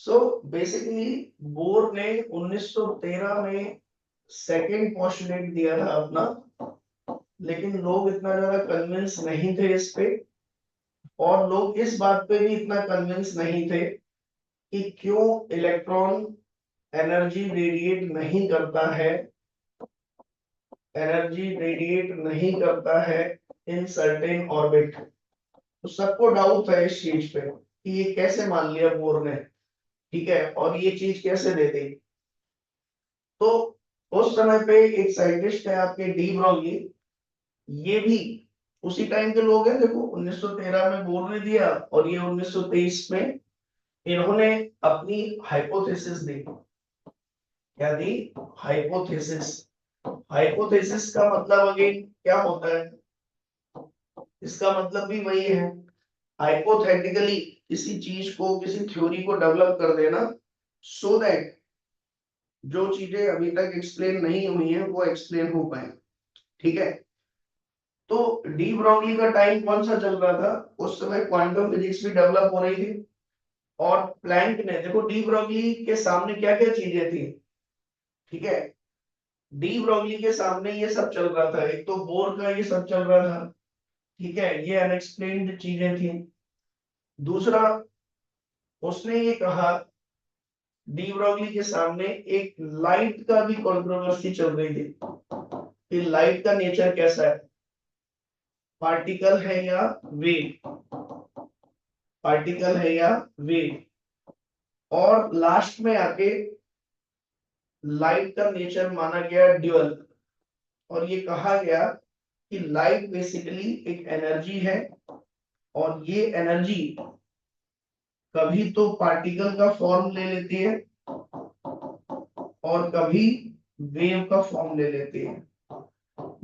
So basically bore ने 1913 में second postulate दिया था अपना, लेकिन लोग इतना ज्यादा कन्विंस नहीं थे इस पे। और लोग इस बात पे भी इतना कन्विंस नहीं थे कि क्यों इलेक्ट्रॉन एनर्जी रेडिएट नहीं करता है, एनर्जी रेडिएट नहीं करता है इन सर्टेन ऑर्बिट। तो सबको डाउट था इस चीज पे कि ये कैसे मान लिया बोर ने, ठीक है, और ये चीज कैसे दे दी। तो उस समय पे एक साइंटिस्ट है आपके डी ब्रॉगली, ये भी उसी टाइम के लोग हैं। देखो 1913 में बोर ने दिया और ये 1923 में इन्होंने अपनी हाइपोथेसिस दी। क्या दी? हाइपोथेसिस। हाइपोथेसिस का मतलब अगेन क्या होता है? इसका मतलब भी वही है, हाइपोथेटिकली किसी चीज को, किसी थ्योरी को डेवलप कर देना सो दैट जो चीजें अभी तक एक्सप्लेन नहीं हुई है वो एक्सप्लेन हो पाए, ठीक है। तो डी ब्रॉगली का टाइम कौन सा चल रहा था? उस समय क्वांटम फिजिक्स भी डेवलप हो रही थी। और प्लैंक ने, देखो डी ब्रॉगली के सामने क्या क्या चीजें थी, ठीक है। डी ब्रॉगली के सामने ये सब चल रहा था, एक तो बोर का ये सब चल रहा था, ठीक है, ये अनएक्सप्लेन्ड चीजें थी। दूसरा, उसने ये कहा, डी ब्रॉगली के सामने एक लाइट का भी कंट्रोवर्सी चल रही थी कि लाइट का नेचर कैसा है, पार्टिकल है या वेव, पार्टिकल है या वेव। और लास्ट में आके लाइट का नेचर माना गया ड्यूअल। और ये कहा गया कि लाइट बेसिकली एक एनर्जी है, और ये एनर्जी कभी तो पार्टिकल का फॉर्म ले लेती है और कभी वेव का फॉर्म ले लेती है।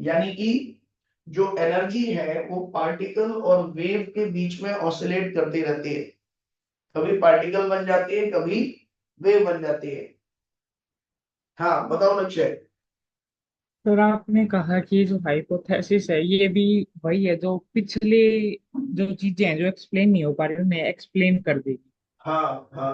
यानी कि जो एनर्जी है वो पार्टिकल और वेव के बीच में ऑसिलेट करती रहती है, कभी पार्टिकल बन जाती है, कभी वेव बन जाती है। हाँ बताओ लक्ष्य। सर आपने कहा कि जो हाइपोथेसिस है ये भी वही है जो पिछले जो चीजें हैं जो एक्सप्लेन नहीं हो पा रही उन्हें एक्सप्लेन कर देगी। हाँ हाँ।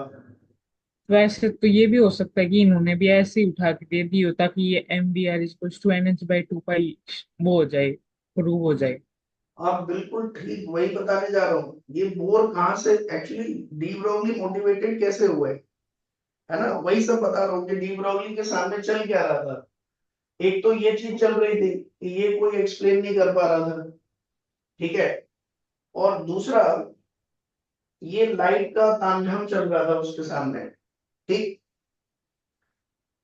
वैसे तो ये भी हो सकता है कि इन्होंने भी ऐसे ही उठा के दे दी हो ताकि ये M B R equals to N H by two pi वो हो जाए, प्रूव हो जाए। आप बिल्कुल ठीक वही बताने जा रहा हूँ। ये बोर कहाँ से एक्चुअली, डी ब्रोगली मोटिवेटेड कैसे हुए, है ना, वही सब बता रहा हूँ कि डी ब्रोगली के सामने चल क्या रहा था। एक तो ये चीज चल रही थी कि ये कोई एक्सप्लेन नहीं कर पा रहा था, ठीक है। और दूसरा, ये लाइट का तामझाम चल रहा था उसके सामने, ठीक।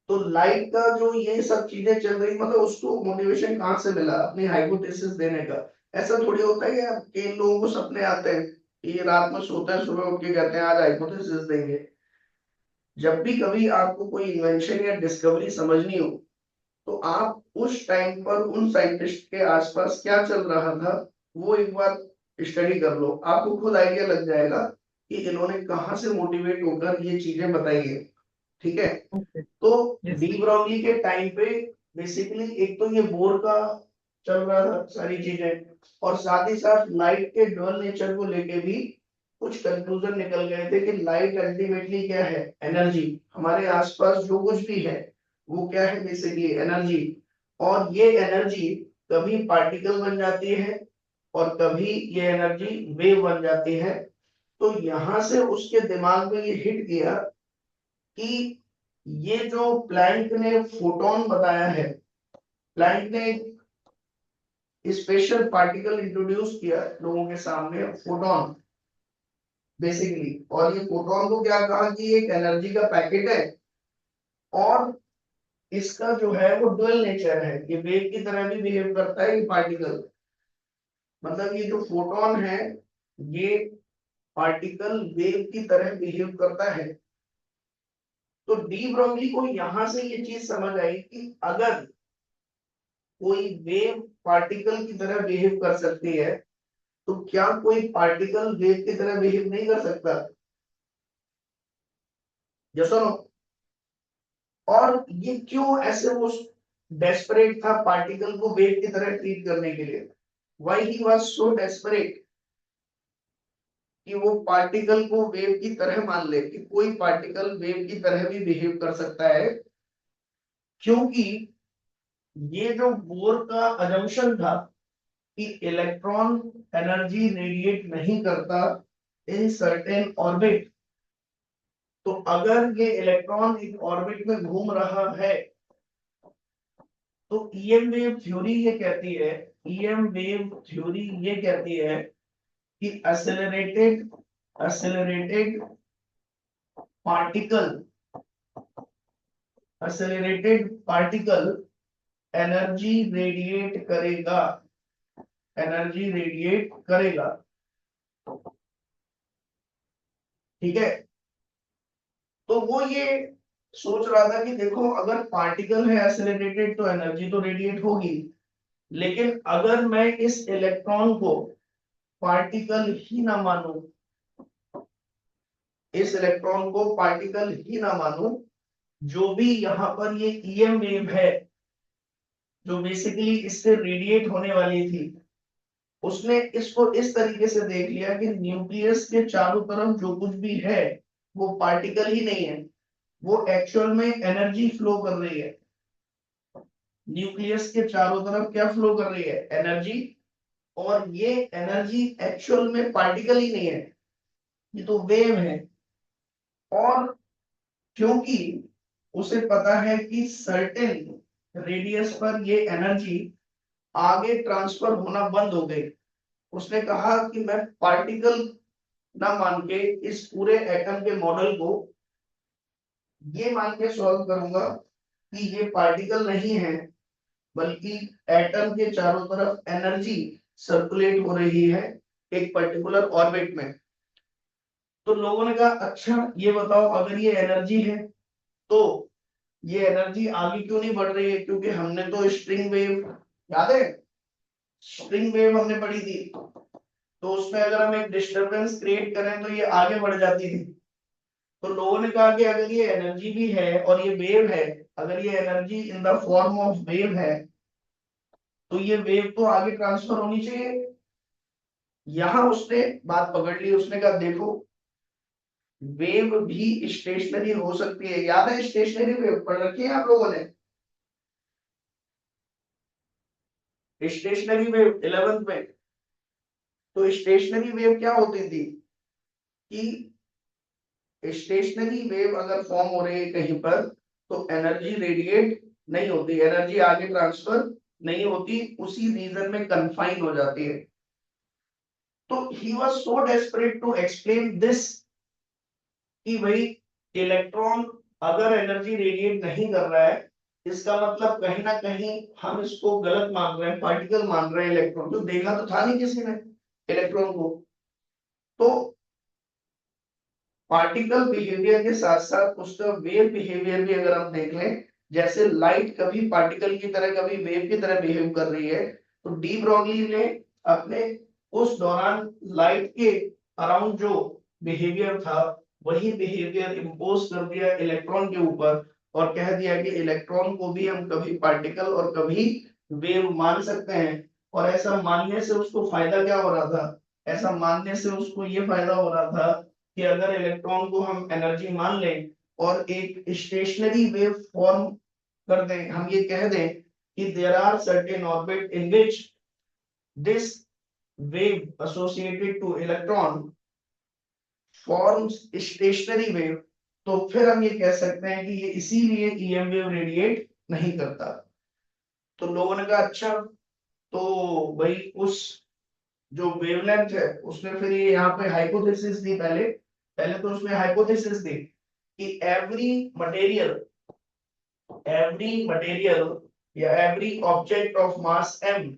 तो लाइट का जो ये सब चीजें चल रही, मतलब उसको मोटिवेशन कहाँ से मिला अपनी हाइपोथेसिस देने का? ऐसा थोड़ी होता है कि कई लोगों को सपने आते हैं, ये रात में सोते हैं, सुबह उठ के कहते हैं आज हाइपोथेसिस देंगे। जब भी कभी आपको कोई इन्वेंशन या डिस्कवरी समझनी हो, तो आप उस टाइम पर उन साइंटिस्ट के आसपास क्या चल रहा था वो एक बार स्टडी कर लो, आपको खुद आइडिया लग जाएगा कि इन्होंने कहाँ से मोटिवेट होकर ये चीजें बताई है, ठीक है। ओके। तो यस। डी ब्रॉगली के टाइम पे बेसिकली एक तो ये बोर का चल रहा था सारी चीजें, और साथ ही साथ लाइट के ड्यूअल नेचर को लेके भी कुछ कंक्लूजन निकल गए थे कि लाइट अल्टीमेटली क्या है, एनर्जी। हमारे आसपास जो कुछ भी है वो क्या है, बेसिकली एनर्जी। और ये एनर्जी कभी पार्टिकल बन जाती है और कभी ये एनर्जी वेव बन जाती है। तो यहां से उसके दिमाग में ये हिट किया कि ये जो प्लैंक ने फोटोन बताया है, प्लैंक ने स्पेशल पार्टिकल इंट्रोड्यूस किया लोगों के सामने, फोटोन बेसिकली। और ये फोटोन को क्या कहा कि एक एनर्जी का पैकेट है, और इसका जो है वो डुअल नेचर है, ये वेव की तरह भी बिहेव करता है ये पार्टिकल। मतलब ये जो फोटोन है ये पार्टिकल वेव की तरह बिहेव करता है। तो डी ब्रोगली को यहां से ये चीज समझ आई कि अगर कोई वेव पार्टिकल की तरह बिहेव कर सकती है, तो क्या कोई पार्टिकल वेव की तरह बिहेव नहीं कर सकता? यस और नो? और ये क्यों ऐसे वो डेस्परेट था पार्टिकल को वेव की तरह ट्रीट करने के लिए? Why he was so desperate? कि वो पार्टिकल को वेव की तरह मान ले कि कोई पार्टिकल वेव की तरह भी बिहेव कर सकता है, क्योंकि ये जो बोर का अजम्पशन था कि इलेक्ट्रॉन एनर्जी रेडिएट नहीं करता इन सर्टेन ऑर्बिट, तो अगर ये इलेक्ट्रॉन एक ऑर्बिट में घूम रहा है तो ईएम वेव थ्योरी ये कहती है, ईएम वेव थ्योरी ये कहती है कि accelerated particle accelerated particle energy radiate करेगा। ठीक है, तो वो ये सोच रहा था कि देखो अगर पार्टिकल है एक्सेलरेटेड तो एनर्जी तो रेडिएट होगी, लेकिन अगर मैं इस इलेक्ट्रॉन को पार्टिकल ही ना मानूं, इस इलेक्ट्रॉन को पार्टिकल ही ना मानूं, जो भी यहाँ पर ये ईएम वेव है जो बेसिकली इससे रेडिएट होने वाली थी, उसने इसको इस तरीके से देख लिया कि न्यूक्लियस के चारों तरफ जो कुछ भी है वो पार्टिकल ही नहीं है, वो एक्चुअल में एनर्जी फ्लो कर रही है। न्यूक्लियस के चारों तरफ क्या फ्लो कर रही है? एनर्जी। और ये एनर्जी एक्चुअल में पार्टिकल ही नहीं है, ये तो वेव है। और क्योंकि उसे पता है कि सर्टेन रेडियस पर ये एनर्जी आगे ट्रांसफर होना बंद हो गई, उसने कहा कि मैं पार्टिकल ना मान के इस पूरे एटम के मॉडल को ये मान के सॉल्व करूंगा कि ये पार्टिकल नहीं है, बल्कि एटम के चारों तरफ एनर्जी सर्कुलेट हो रही है एक पर्टिकुलर ऑर्बिट में। तो लोगों ने कहा अच्छा ये बताओ अगर ये एनर्जी है तो ये एनर्जी आगे क्यों नहीं बढ़ रही है? क्योंकि हमने तो स्ट्रिंग वेव, याद है स्ट्रिंग वेव हमने पढ़ी थी, तो उसमें अगर हम एक डिस्टरबेंस क्रिएट करें तो ये आगे बढ़ जाती थी। तो लोगों ने कहा कि अगर ये एनर्जी भी है और ये वेव है, अगर ये energy in the form of wave है तो ये वेव तो आगे ट्रांसफर होनी चाहिए। यहां उसने बात पकड़ ली, उसने कहा देखो वेव भी स्टेशनरी हो सकती है। याद है स्टेशनरी वेव पढ़ रखी है आप लोगों ने? स्टेशनरी वेव 11th में। तो स्टेशनरी वेव क्या होती थी कि स्टेशनरी वेव अगर फॉर्म हो रही है कहीं पर तो एनर्जी रेडिएट नहीं होती, एनर्जी आगे ट्रांसफर नहीं होती, उसी रीजन में कन्फाइन हो जाती है। तो he was so desperate to explain this कि भाई इलेक्ट्रॉन अगर एनर्जी रेडिएट नहीं कर रहा है, इसका मतलब कहीं ना कहीं हम इसको गलत मान रहे हैं, पार्टिकल मान रहे हैं इलेक्ट्रॉन, तो देखा तो था नहीं किसी ने इलेक्ट्रॉन को। तो पार्टिकल बिहेवियर के साथ साथ उसका वेव बिहेवियर भी अगर हम देख लें, जैसे लाइट कभी पार्टिकल की तरह कभी वेव की तरह बिहेव कर रही है, तो डी ब्रॉगली ने अपने उस दौरान लाइट के अराउंड जो बिहेवियर था वही बिहेवियर इम्पोज कर दिया इलेक्ट्रॉन के ऊपर और कह दिया कि इलेक्ट्रॉन को भी हम कभी पार्टिकल और कभी वेव मान सकते हैं। और ऐसा मानने से उसको फायदा क्या हो रहा था? ऐसा मानने से उसको ये फायदा हो रहा था कि अगर इलेक्ट्रॉन को हम एनर्जी मान लें और एक स्टेशनरी वेव फॉर्म कर दें, हम ये कह दें कि there are certain orbit in which this wave associated to electron forms stationary wave, तो फिर हम ये कह सकते हैं कि ये इसीलिए ईएम वेव रेडिएट नहीं करता। तो लोगों ने कहा अच्छा, तो भाई उस जो वेवलेंथ है उसने फिर ये यहाँ पे हाइपोथेसिस दी, पहले पहले तो उसने हाइपोथेसिस दी कि एवरी मटेरियल या every object of mass m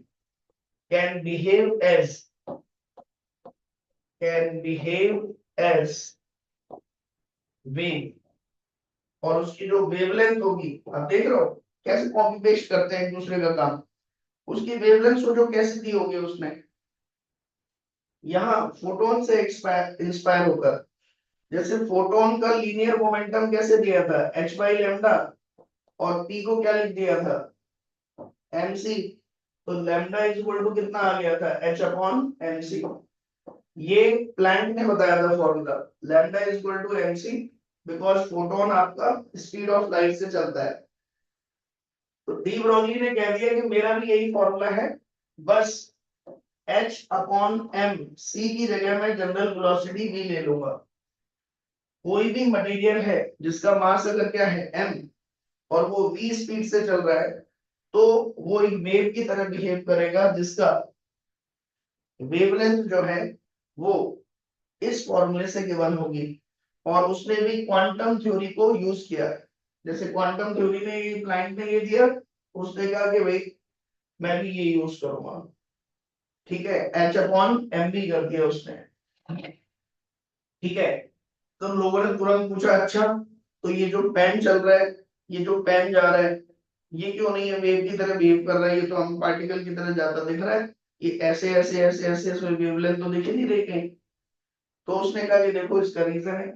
can behave as wave, और उसकी जो वेवलेंथ होगी, आप देख रहे हो कैसे कॉपी पेस्ट करते हैं एक दूसरे का काम, उसकी वेवलेंथ को जो कैसे दी होगी उसने यहाँ फोटोन से इंस्पायर होकर। जैसे फोटोन का लीनियर मोमेंटम कैसे दिया था? h बाई लेमडा, और p को क्या लिख दिया था? mc। तो लेमडा इज इक्वल टू कितना आ गया था? h upon mc। ये प्लैंक ने बताया था formula, lambda is equal to mc, because photon आपका स्पीड ऑफ लाइट से चलता है। तो डी ब्रोगली ने कह दिया कि मेरा भी यही फॉर्मूला है, बस h अपॉन m, c की जगह मैं जनरल वेलोसिटी v ले लूंगा। कोई भी मटेरियल है जिसका मास अगर क्या है m, और वो v स्पीड से चल रहा है, तो वो एक वेव की तरह बिहेव करेगा, जिसका वेवलेंथ जो है वो इस फॉर्मूले से गिवन होगी। और उसने भी क्वांटम थ्योरी को यूज किया है। जैसे क्वांटम थ्योरी में ये प्लैंक ने ये दिया, उसने कहा कि भाई मैं भी ये यूज करूंगा। ठीक है, एच अपॉन एम बी कर दिया उसने। ठीक है, तो लोगों ने तुरंत पूछा, अच्छा तो ये जो पेन चल रहा है, ये जो पेन जा रहा है, ये क्यों नहीं है वेव की तरह बिहेव कर रहा है, ये तो हम पार्टिकल की तरह जाता दिख रहा है, ये ऐसे ऐसे ऐसे ऐसे ऐसे वेवलेंथ तो दिख ही नहीं रही कहीं। तो उसने कहा कि देखो इसका रीजन है,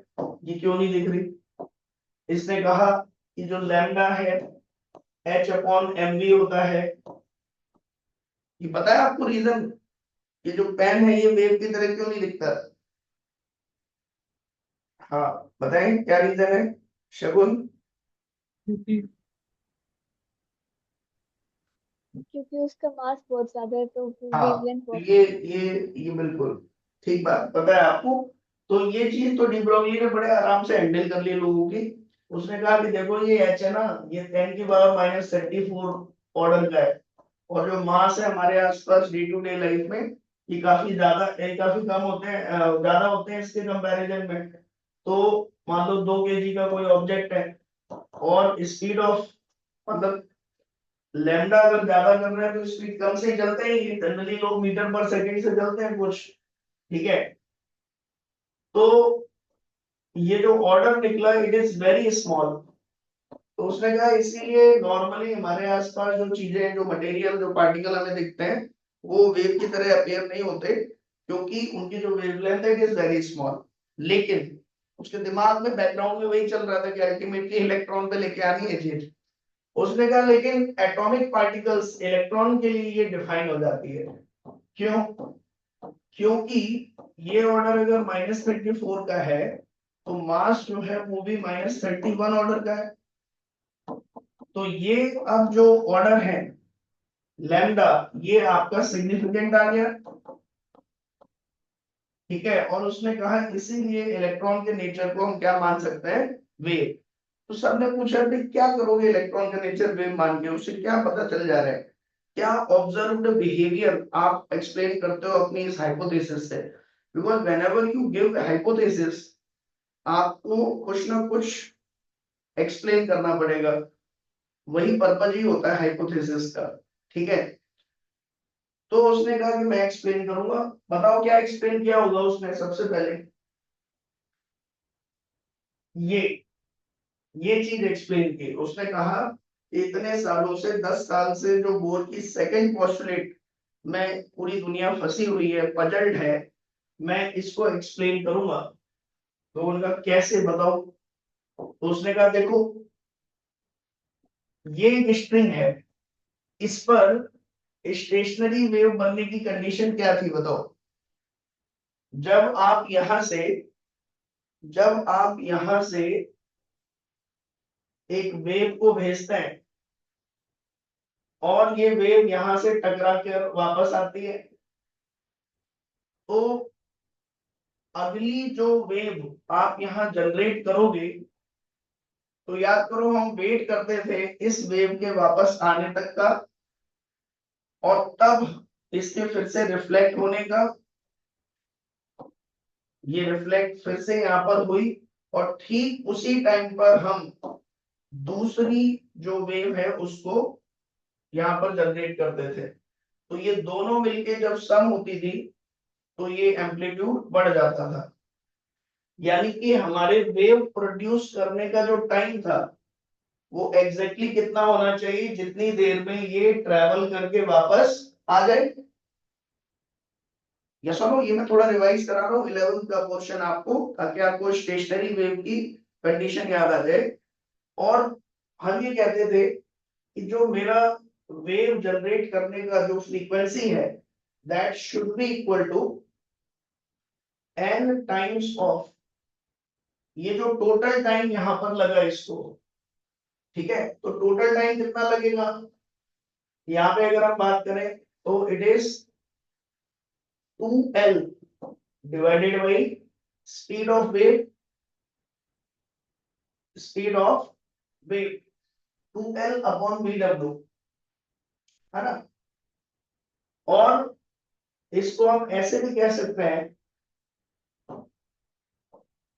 ये क्यों नहीं दिख रही। इसने कहा कि जो लैम्डा है एच अपॉन एम वी होता है। ये पता है आपको रीजन, ये जो पेन है ये वेव की तरह क्यों नहीं दिखता। हाँ, बताएं क्या रीजन है शगुन। क्योंकि क्योंकि उसका मास बहुत ज्यादा है तो हाँ, वेवलेंथ तो बहुत ये ये बिल्कुल ठीक बात पता है आपको। तो ये चीज तो डी ब्रोगली ने बड़े आराम से हैंडल कर ली लोगों की। उसने कहा कि देखो ये एच है ना, ये 10⁻⁻34 ऑर्डर का है, और जो मास है हमारे आसपास डे टू डे लाइफ में, ये काफी ज्यादा, ये काफी कम होते हैं, ज्यादा होते हैं इसके कंपैरिजन में। तो मान लो 2 kg का कोई ऑब्जेक्ट है, और स्पीड ऑफ, मतलब लैम्डा अगर ज्यादा कर रहा है तो स्पीड कम से ही चलते हैं, जनरली लोग मीटर पर सेकंड से चलते हैं कुछ। ठीक है, तो ये जो ऑर्डर निकला इट इज वेरी स्मॉल। तो उसने कहा इसीलिए नॉर्मली हमारे आसपास जो चीजें, जो मटेरियल, जो पार्टिकल हमें दिखते हैं, वो वेव की तरह अपीयर नहीं होते, क्योंकि उनकी जो वेवलेंथ है इट इज वेरी स्मॉल। लेकिन उसके दिमाग में बैकग्राउंड में वही चल रहा था कि अल्टीमेटली इलेक्ट्रॉन पे लेके आनी है चीज। उसने कहा लेकिन एटॉमिक पार्टिकल्स इलेक्ट्रॉन के लिए ये डिफाइन हो जाती है। क्यों? क्योंकि ये ऑर्डर अगर -34 का है, तो मास जो है वो भी -31 ऑर्डर का है। तो ये अब जो ऑर्डर है लैम्डा, ये आपका सिग्निफिकेंट आ गया। ठीक है, और उसने कहा इसीलिए इलेक्ट्रॉन के नेचर को हम क्या मान सकते हैं, वेव। तो सबने पूछा कि क्या करोगे इलेक्ट्रॉन का नेचर वेव मान के, उससे क्या पता चल जा रहा है, क्या ऑब्जर्व्ड बिहेवियर आप एक्सप्लेन करते हो अपनी इस हाइपोथेसिस से। Because when ever you give hypothesis, आपको कुछ ना कुछ एक्सप्लेन करना पड़ेगा, वही पर्पज ही होता है हाइपोथेसिस का। ठीक है, तो उसने कहा कि मैं एक्सप्लेन करूंगा। बताओ क्या एक्सप्लेन किया होगा उसने सबसे पहले, ये ये चीज एक्सप्लेन की। उसने कहा इतने सालों से, 10 साल से जो बोर की सेकंड पोस्टुलेट में पूरी दुनिया फंसी हुई है, पजल्ड है, मैं इसको एक्सप्लेन करूंगा। तो उनका कैसे बताओ। तो उसने कहा देखो ये एक स्ट्रिंग है, इस पर स्टेशनरी वेव बनने की कंडीशन क्या थी बताओ। जब आप यहां से जब आप यहां से एक वेव को भेजते हैं, और ये वेव यहां से टकरा कर वापस आती है, तो अगली जो वेव आप यहां जनरेट करोगे, तो याद करो हम वेट करते थे इस वेव के वापस आने तक का, और तब इसके फिर से रिफ्लेक्ट होने का। ये रिफ्लेक्ट फिर से यहाँ पर हुई, और ठीक उसी टाइम पर हम दूसरी जो वेव है उसको यहाँ पर जनरेट करते थे। तो ये दोनों मिलके जब सम होती थी, तो ये एम्पलीट्यूड बढ़ जाता था। यानी कि हमारे वेव प्रोड्यूस करने का जो टाइम था, वो एग्जैक्टली कितना होना चाहिए, जितनी देर में ये ट्रेवल करके वापस आ जाए। या सुनो, ये मैं थोड़ा रिवाइज करा रहा हूँ 11th का पोर्शन आपको, ताकि आपको स्टेशनरी वेव की कंडीशन याद आ जाए। और हम ये कहते थे कि जो मेरा वेव जनरेट करने का जो फ्रीक्वेंसी है, that should be equal to n times of, ये जो टोटल टाइम यहां पर लगा इसको, ठीक है, तो टोटल टाइम कितना लगेगा यहाँ पे अगर हम बात करें तो it is 2l divided by speed of wave, speed of wave 2l upon vw, है ना। और इसको हम ऐसे भी कह सकते हैं,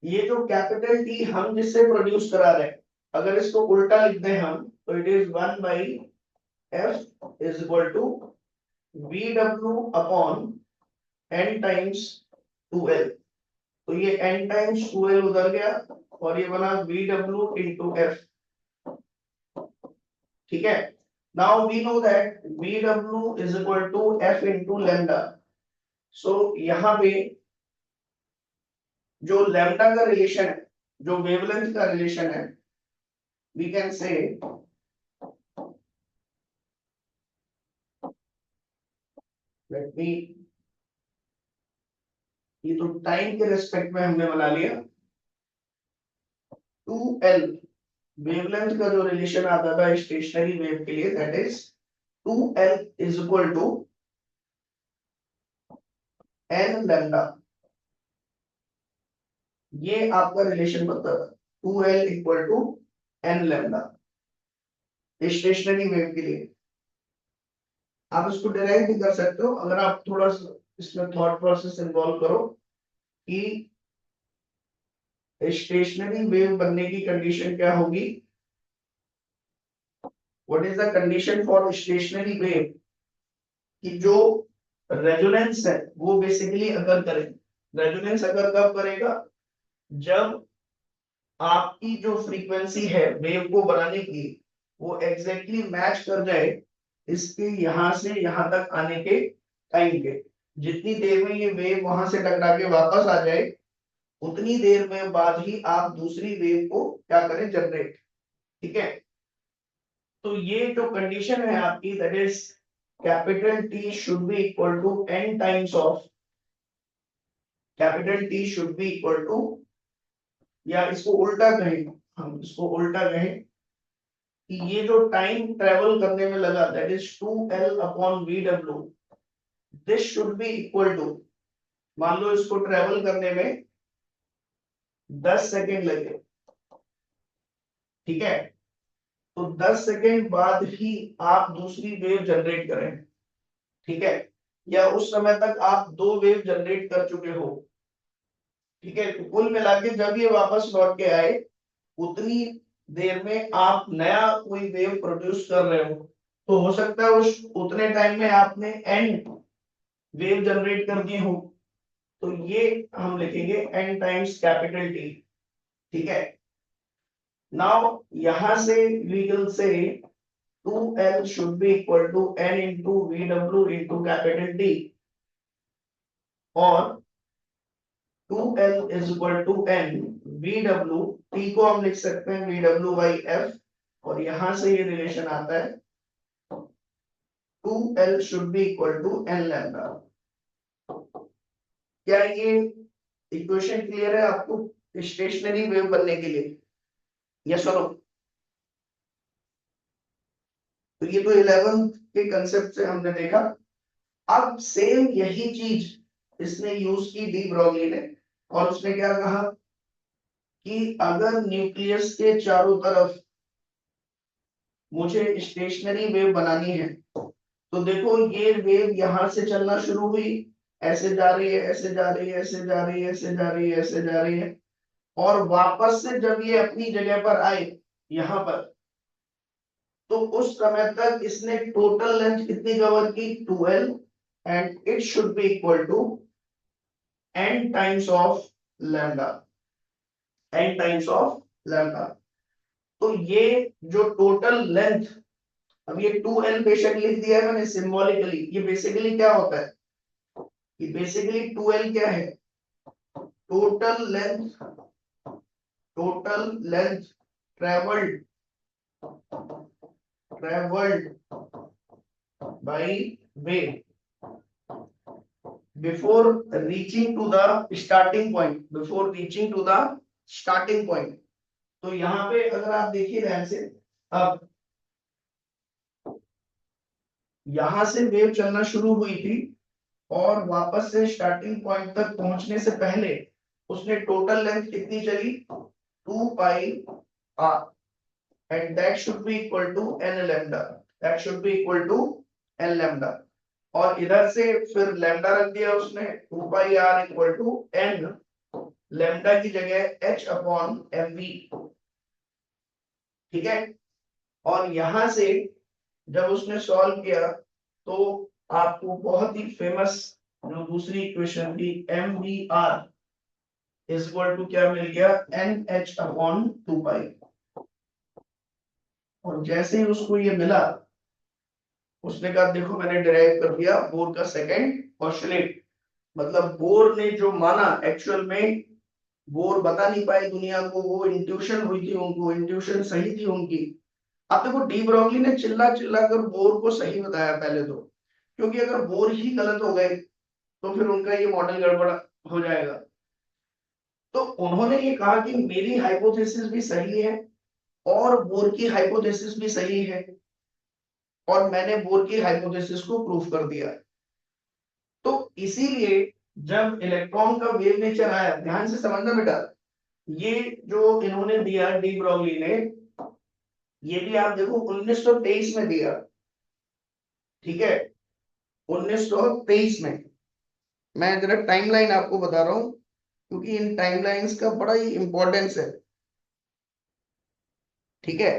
ये जो कैपिटल टी हम जिससे प्रोड्यूस करा रहे हैं, अगर इसको उल्टा लिख दें हम तो it is 1 by F is equal to vw upon n times 2l। तो ये n टाइम्स 2l उधर गया और ये बना vw इंटू एफ, ठीक है। Now we know that vw is equal to f into lambda. So यहाँ पे जो लैम्डा का रिलेशन है, जो वेवलेंथ का रिलेशन है, we can say let me, ये तो टाइम के रिस्पेक्ट में हमने बना लिया, 2l वेवलेंथ का जो रिलेशन आता था स्टेशनरी वेव के लिए, that is 2l is equal to n lambda, ये आपका रिलेशन बनता था 2l equal to n lambda stationary wave के लिए। आप इसको डिराइव भी कर सकते हो अगर आप थोड़ा सा इसमें थॉट प्रोसेस इन्वॉल्व करो कि स्टेशनरी वेव बनने की कंडीशन क्या होगी, what is the condition for stationary wave, कि जो रेजोनेंस है वो बेसिकली अगर करे, रेजोनेंस अगर कब करेगा, जब आपकी जो फ्रीक्वेंसी है वेव को बनाने की वो एग्जैक्टली मैच कर जाए इसके यहां से यहां तक आने के टाइम के, जितनी देर में ये वेव वहां से टकरा के वापस आ जाए उतनी देर में बाद ही आप दूसरी वेव को क्या करें, जनरेट, ठीक है। तो ये जो कंडीशन है आपकी, that is capital T should be equal to n times of, capital T should be equal to, या इसको उल्टा कहें, हम इसको उल्टा कहें कि ये जो टाइम ट्रेवल करने में लगा that is 2l upon vw, this should be equal to, मान लो इसको ट्रेवल करने में 10 सेकेंड लगे, ठीक है, तो 10 सेकेंड बाद ही आप दूसरी वेव जनरेट करें, ठीक है, या उस समय तक आप दो वेव जनरेट कर चुके हो, ठीक है। तो कुल मिला के जब ये वापस लौट के आए उतनी देर में आप नया कोई वेव प्रोड्यूस कर रहे हो, तो हो सकता है उस उतने टाइम में आपने एन वेव जनरेट कर दिए हो, तो ये हम लिखेंगे n टाइम्स कैपिटल टी, ठीक है। नाउ यहां से we will say 2l should be equal to n into vw into capital T, और 2l is equal to n vw, t को हम लिख सकते हैं vw by f, और यहां से ये रिलेशन आता है 2l should be equal to n lambda। क्या ये इक्वेशन क्लियर है आपको स्टेशनरी वेव बनने के लिए, यस और नो। तो ये तो 11th के कंसेप्ट से हमने देखा। अब सेम यही चीज इसने यूज की डी ब्रॉगली ने, और उसने क्या कहा कि अगर न्यूक्लियस के चारों तरफ मुझे स्टेशनरी वेव बनानी है, तो देखो ये वेव यहां से चलना शुरू हुई, ऐसे जा रही है, ऐसे जा रही है, ऐसे जा रही है, ऐसे जा रही है, ऐसे जा रही है, और वापस से जब ये अपनी जगह पर आए यहां पर, तो उस समय तक इसने टोटल लेंथ कितनी कवर की, 2l, and it should be equal to n times of lambda, n times of lambda. तो ये जो टोटल लेंथ, अब ये 2l बेशक लिख दिया है मैंने सिंबॉलिकली, ये बेसिकली क्या होता है, ये बेसिकली 2l क्या है, total length, total length travelled, travelled by wave before reaching to the starting point, before reaching to the starting point. तो यहाँ पे अगर आप देखिए ध्यान से, अब यहां से वेव चलना शुरू हुई थी और वापस से स्टार्टिंग पॉइंट तक पहुंचने से पहले उसने टोटल लेंथ कितनी चली, 2 pi R, and that should be equal to N lambda, that should be equal to N lambda. और इधर से फिर लैम्डा रख दिया उसने, 2 pi R equal to N, lambda की जगह एच अपॉन एम वी, ठीक है। और यहां से जब उसने सॉल्व किया तो आपको बहुत ही फेमस जो दूसरी इक्वेशन थी M V R is equal to क्या मिल गया, एन एच अपॉन 2 पाई। और जैसे ही उसको ये मिला उसने कहा देखो मैंने डिराइव कर दिया बोर का सेकंड पोस्टुलेट। मतलब बोर ने जो माना, एक्चुअल में बोर बता नहीं पाए दुनिया को, वो इंट्यूशन हुई थी उनको, इंट्यूशन सही थी उनकी। अब देखो डी ब्रोगली ने चिल्ला चिल्ला कर बोर को सही बताया पहले तो, क्योंकि अगर बोर ही गलत हो गए तो फिर उनका ये मॉडल गड़बड़ हो जाएगा। तो उन्होंने ये कहा कि मेरी हाइपोथेसिस भी सही है और बोर की हाइपोथेसिस भी सही है, और मैंने बोर की हाइपोथेसिस को प्रूफ कर दिया। तो इसीलिए जब इलेक्ट्रॉन का वेव नेचर आया, ध्यान से समझना बेटा, ये जो इन्होंने दिया डी ब्रोगली ने, ये भी आप देखो 1923 में दिया, ठीक है, 1923 में। मैं जरा टाइमलाइन आपको बता रहा हूं क्योंकि इन टाइमलाइंस का बड़ा ही इंपॉर्टेंस है, ठीक है।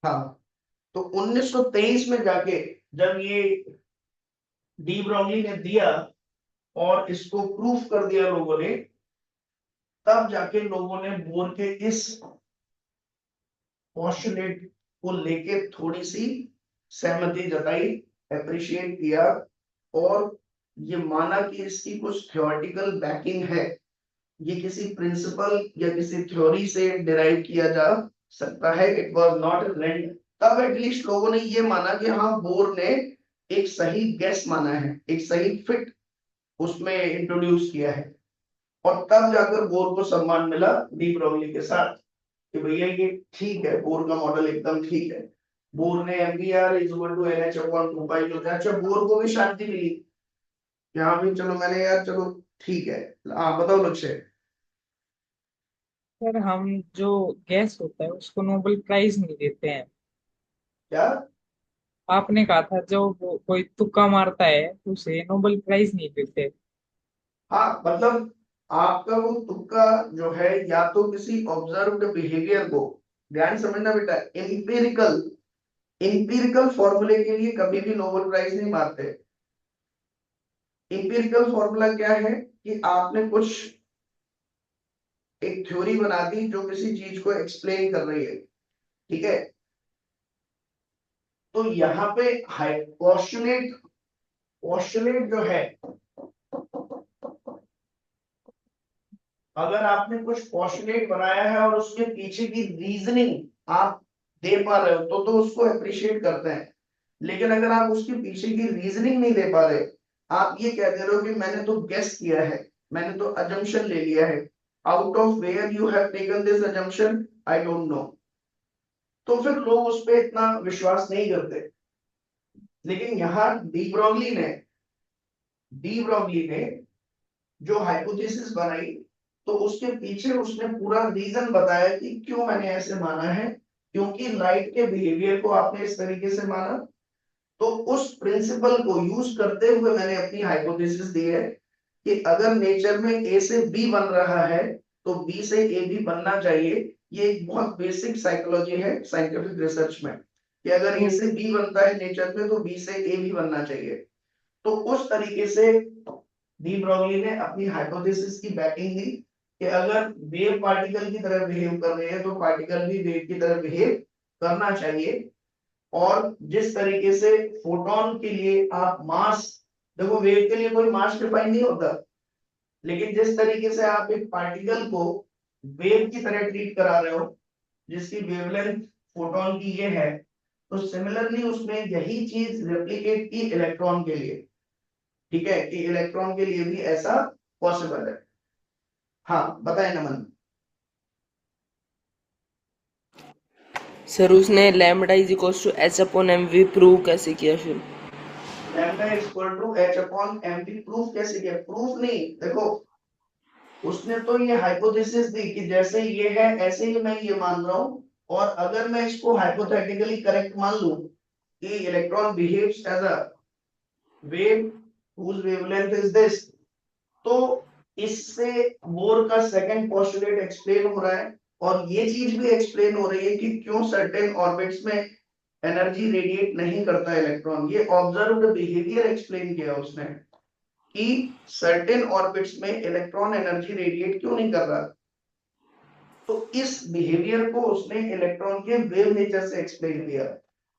हाँ, तो 1923 में जाके जब ये डी ब्रोगली ने दिया और इसको प्रूफ कर दिया लोगों ने, तब जाके लोगों ने बोर के इस पोस्टुलेट को लेके थोड़ी सी सहमति जताई, अप्रिशिएट किया, और ये माना कि इसकी कुछ थ्योरेटिकल बैकिंग है, ये किसी प्रिंसिपल या किसी थ्योरी से डिराइव किया जा सकता है, इट वाज नॉट रैंडम। तब एटलीस्ट लोगों ने ये माना कि हाँ बोर ने एक सही गैस माना है, एक सही फिट उसमें इंट्रोड्यूस किया है। और तब जाकर बोर को सम्मान मिला डी ब्रोगली के साथ कि भैया ये ठीक है, बोर का मॉडल एकदम ठीक है। बोर ने MVR is equal to NH upon 2 pi जो था, अच्छा बोर को भी शांति मिली कि हाँ भाई चलो मैंने यार चलो ठीक है। हाँ बताओ लक्ष्य। सर हम जो गैस होता है उसको नोबेल प्राइज नहीं देते हैं। क्या? आपने कहा था जो कोई तुक्का मारता है तो उसे नोबेल प्राइज नहीं देते। हाँ मतलब आपका वो तुक्का जो है या तो किसी ऑब्जर्व्ड बिहेवियर को, ध्यान समझना बेटा, एम्पिरिकल एम्पिरिकल फॉर्मूले के लिए कभी भी नोबेल प्राइज नहीं मारते। एम्पिरिकल फॉर्मूला क्या है कि आपने कुछ एक थ्योरी बना दी जो किसी चीज को एक्सप्लेन कर रही है, ठीक है। तो यहाँ पे पोस्टुलेट, पोस्टुलेट जो है, अगर आपने कुछ पोस्टुलेट बनाया है और उसके पीछे की रीजनिंग आप दे पा रहे हो तो उसको अप्रिशिएट करते हैं। लेकिन अगर आप उसके पीछे की रीजनिंग नहीं दे पा रहे, आप ये कह दे रहे हो कि मैंने तो गेस किया है, मैंने तो अजम्पशन ले लिया है, out of where you have taken this assumption I don't know, तो फिर लोग उस पर इतना विश्वास नहीं करते। लेकिन यहाँ डी ब्रोगली ने जो हाइपोथेसिस बनाई तो उसके पीछे उसने पूरा रीजन बताया कि क्यों मैंने ऐसे माना है, क्योंकि लाइट के बिहेवियर को आपने इस तरीके से माना, तो उस प्रिंसिपल को यूज करते हुए मैंने अपनी हाइपोथेसिस दी है कि अगर नेचर में ए से बी बन रहा है तो बी से ए भी बनना चाहिए। ये एक बहुत बेसिक साइकोलॉजी है साइंटिफिक रिसर्च में कि अगर ए से बी बनता है नेचर में तो बी से ए भी बनना चाहिए। तो उस तरीके से डी ब्रोगली ने अपनी हाइपोथेसिस की बैकिंग दी कि अगर वेव पार्टिकल की तरह बिहेव कर रहे हैं तो पार्टिकल भी वेव की तरह बिहेव करना चाहिए। और जिस तरीके से फोटोन के लिए आप मास, देखो वेव के लिए कोई मास डिफाइन नहीं होता, लेकिन जिस तरीके से आप एक पार्टिकल को वेव की तरह ट्रीट करा रहे हो जिसकी वेवलेंथ फोटोन की ये है, तो सिमिलरली उसमें यही चीज रेप्लिकेट की इलेक्ट्रॉन के लिए। ठीक है, कि इलेक्ट्रॉन के लिए भी ऐसा पॉसिबल है। हाँ बताए नमन। सर उसने lambda is equal to H upon M V prove कैसे किया फिर? Lambda is equal to H upon M V proof कैसे किया? प्रूफ नहीं, देखो उसने तो ये हाइपोथेसिस दी कि जैसे ये है ऐसे ही मैं ये मान रहा हूं, और अगर मैं इसको हाइपोथेटिकली करेक्ट मान लूं कि electron behaves as a wave whose wavelength is this, तो इससे बोर का सेकंड पोस्टुलेट एक्सप्लेन हो रहा है, और ये चीज भी एक्सप्लेन हो रही है कि क्यों सर्टेन ऑर्बिट्स में एनर्जी रेडिएट नहीं करता इलेक्ट्रॉन। ये ऑब्जर्व्ड बिहेवियर एक्सप्लेन किया उसने कि सर्टेन ऑर्बिट्स में इलेक्ट्रॉन एनर्जी रेडिएट क्यों नहीं कर रहा। तो इस बिहेवियर को उसने इलेक्ट्रॉन के वेव नेचर से एक्सप्लेन किया,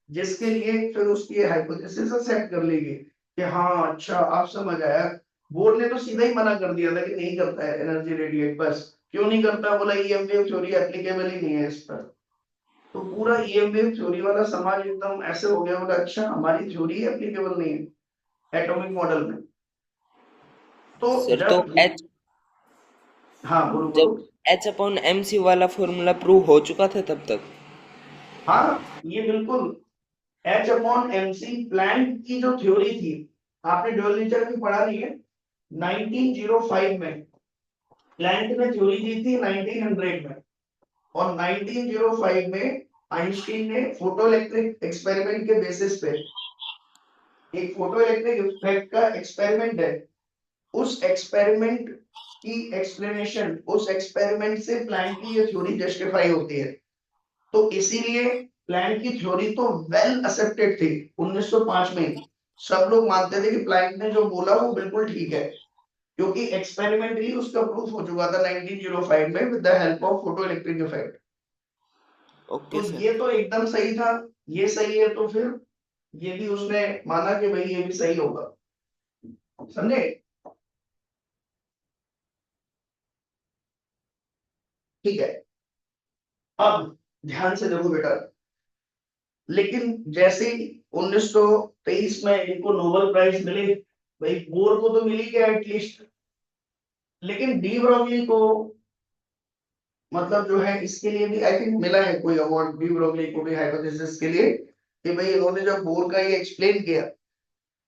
जिसके लिए फिर उसकी हाइपोथेसिस एक्सेप्ट कर लेगी कि हाँ अच्छा आप समझ आया। बोर्ड ने तो सीधा ही मना कर दिया था कि नहीं करता है एनर्जी रेडिएट, बस क्यों नहीं करता, बोला ईएम वेव थ्योरी एप्लीकेबल ही नहीं है इस पर। तो पूरा ईएम वेव थ्योरी वाला समाज एकदम ऐसे हो गया, बोला अच्छा हमारी थ्योरी एप्लीकेबल नहीं है एटॉमिक मॉडल में। तो सर तो जब एच हाँ बोलो जब बोलो। एच अपॉन एम सी वाला फॉर्मूला प्रूव हो चुका था तब तक? हाँ ये बिल्कुल H upon M C Planck की जो थ्योरी थी, आपने ड्यूअल नेचर में पढ़ा नहीं है, 1905 में प्लैंक ने थ्योरी दी थी 1900 में, और 1905 में आइंस्टीन ने फोटो इलेक्ट्रिक एक्सपेरिमेंट के बेसिस पे, एक फोटो इलेक्ट्रिक इफेक्ट का एक्सपेरिमेंट है, उस एक्सपेरिमेंट की एक्सप्लेनेशन, उस एक्सपेरिमेंट से प्लैंक की ये थ्योरी जस्टिफाई होती है। तो इसीलिए प्लैंक की थ्योरी तो वेल एक्सेप्टेड थी 1905 में। सब लोग मानते थे कि प्लैंक ने जो बोला वो बिल्कुल ठीक है, क्योंकि एक्सपेरिमेंट ही उसका प्रूफ हो चुका था 1905 में with the help of photo electric effect. Okay तो सर। ये तो एकदम सही था, ये सही है तो फिर ये भी उसने माना कि भाई ये भी सही होगा, समझे। ठीक है, अब ध्यान से देखो बेटा, लेकिन जैसे ही 1923 में इनको नोबेल प्राइज मिले, भाई बोर को तो मिली गया एटलीस्ट, लेकिन डी ब्रोगली को मतलब जो है इसके लिए भी आई थिंक मिला है कोई अवार्ड, डी ब्रोगली को भी हाइपोथेसिस के लिए, कि भाई इन्होंने जब बोर का ये एक्सप्लेन किया,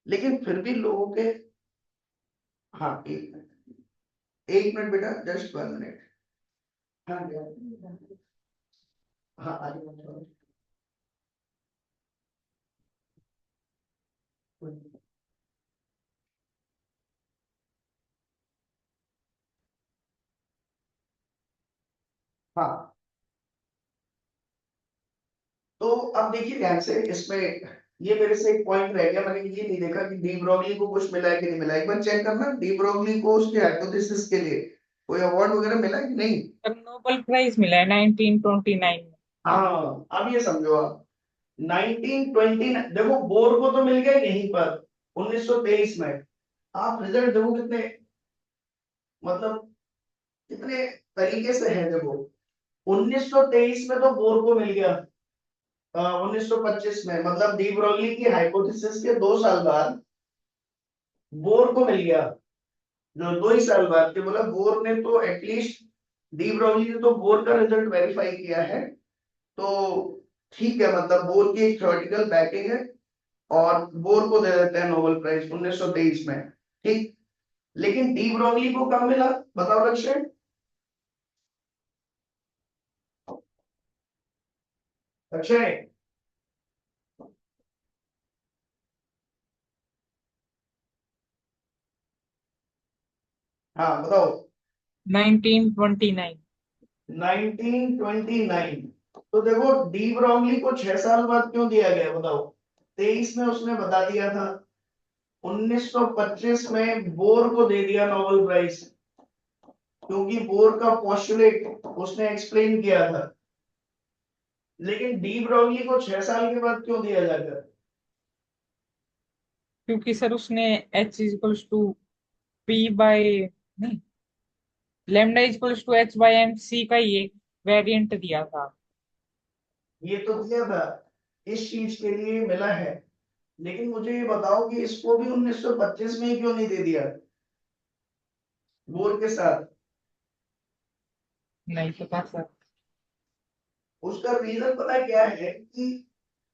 लेकिन फिर भी लोगों के। हाँ एक मिनट बेटा, जस्ट 1 मिनट। हाँ हाँ आ जाओ। हाँ तो अब देखिए ध्यान से इसमें, ये मेरे से एक पॉइंट रह गया, मैंने ये नहीं देखा कि डी ब्रोगली को कुछ मिला है कि नहीं मिला है। एक बार चेक करना डी ब्रोगली को उसके हाइपोथेसिस के लिए कोई अवार्ड वगैरह मिला है कि नहीं। सर नोबेल प्राइज मिला है 1929 में। हाँ अब ये समझो आप, 1920 देखो बोर को तो मिल गया यहीं पर 1923 में। आप रिजल्ट देखो कितने, मतलब कितने तरीके से है देखो। 1923 में तो बोर को मिल गया, 1925 में मतलब डी ब्रोगली की हाइपोथेसिस के 2 साल बाद बोर को मिल गया, जो 2 ही साल बाद के, बोला बोर ने तो एटलीस्ट, डी ब्रोगली ने तो बोर का रिजल्ट वेरीफाई किया है, तो ठीक है, मतलब बोर की एक थ्योरेटिकल बैकिंग है, और बोर को दे देते हैं नोबेल प्राइज 1923 में। ठीक, लेकिन डी ब्रोगली को कब मिला बताओ लक्ष्य। अक्षय, हाँ बताओ। 1929। 1929। तो देखो डी ब्रोगली को 6 साल बाद क्यों दिया गया बताओ। 23 में उसने बता दिया था, 1925 में बोर को दे दिया नोबेल प्राइज, क्योंकि बोर का पोस्टुलेट उसने एक्सप्लेन किया था। लेकिन डी ब्रोगली को 6 साल के बाद क्यों दिया जाकर। क्योंकि सर उसने H equals to P by, नहीं, lambda equals to H by M C का ही एक वेरिएंट दिया था। ये तो दिया था, इस चीज के लिए मिला है, लेकिन मुझे ये बताओ कि इसको भी 1925 में ही क्यों नहीं दे दिया बोर के साथ? नहीं पता सर। उसका रीजन पता क्या है कि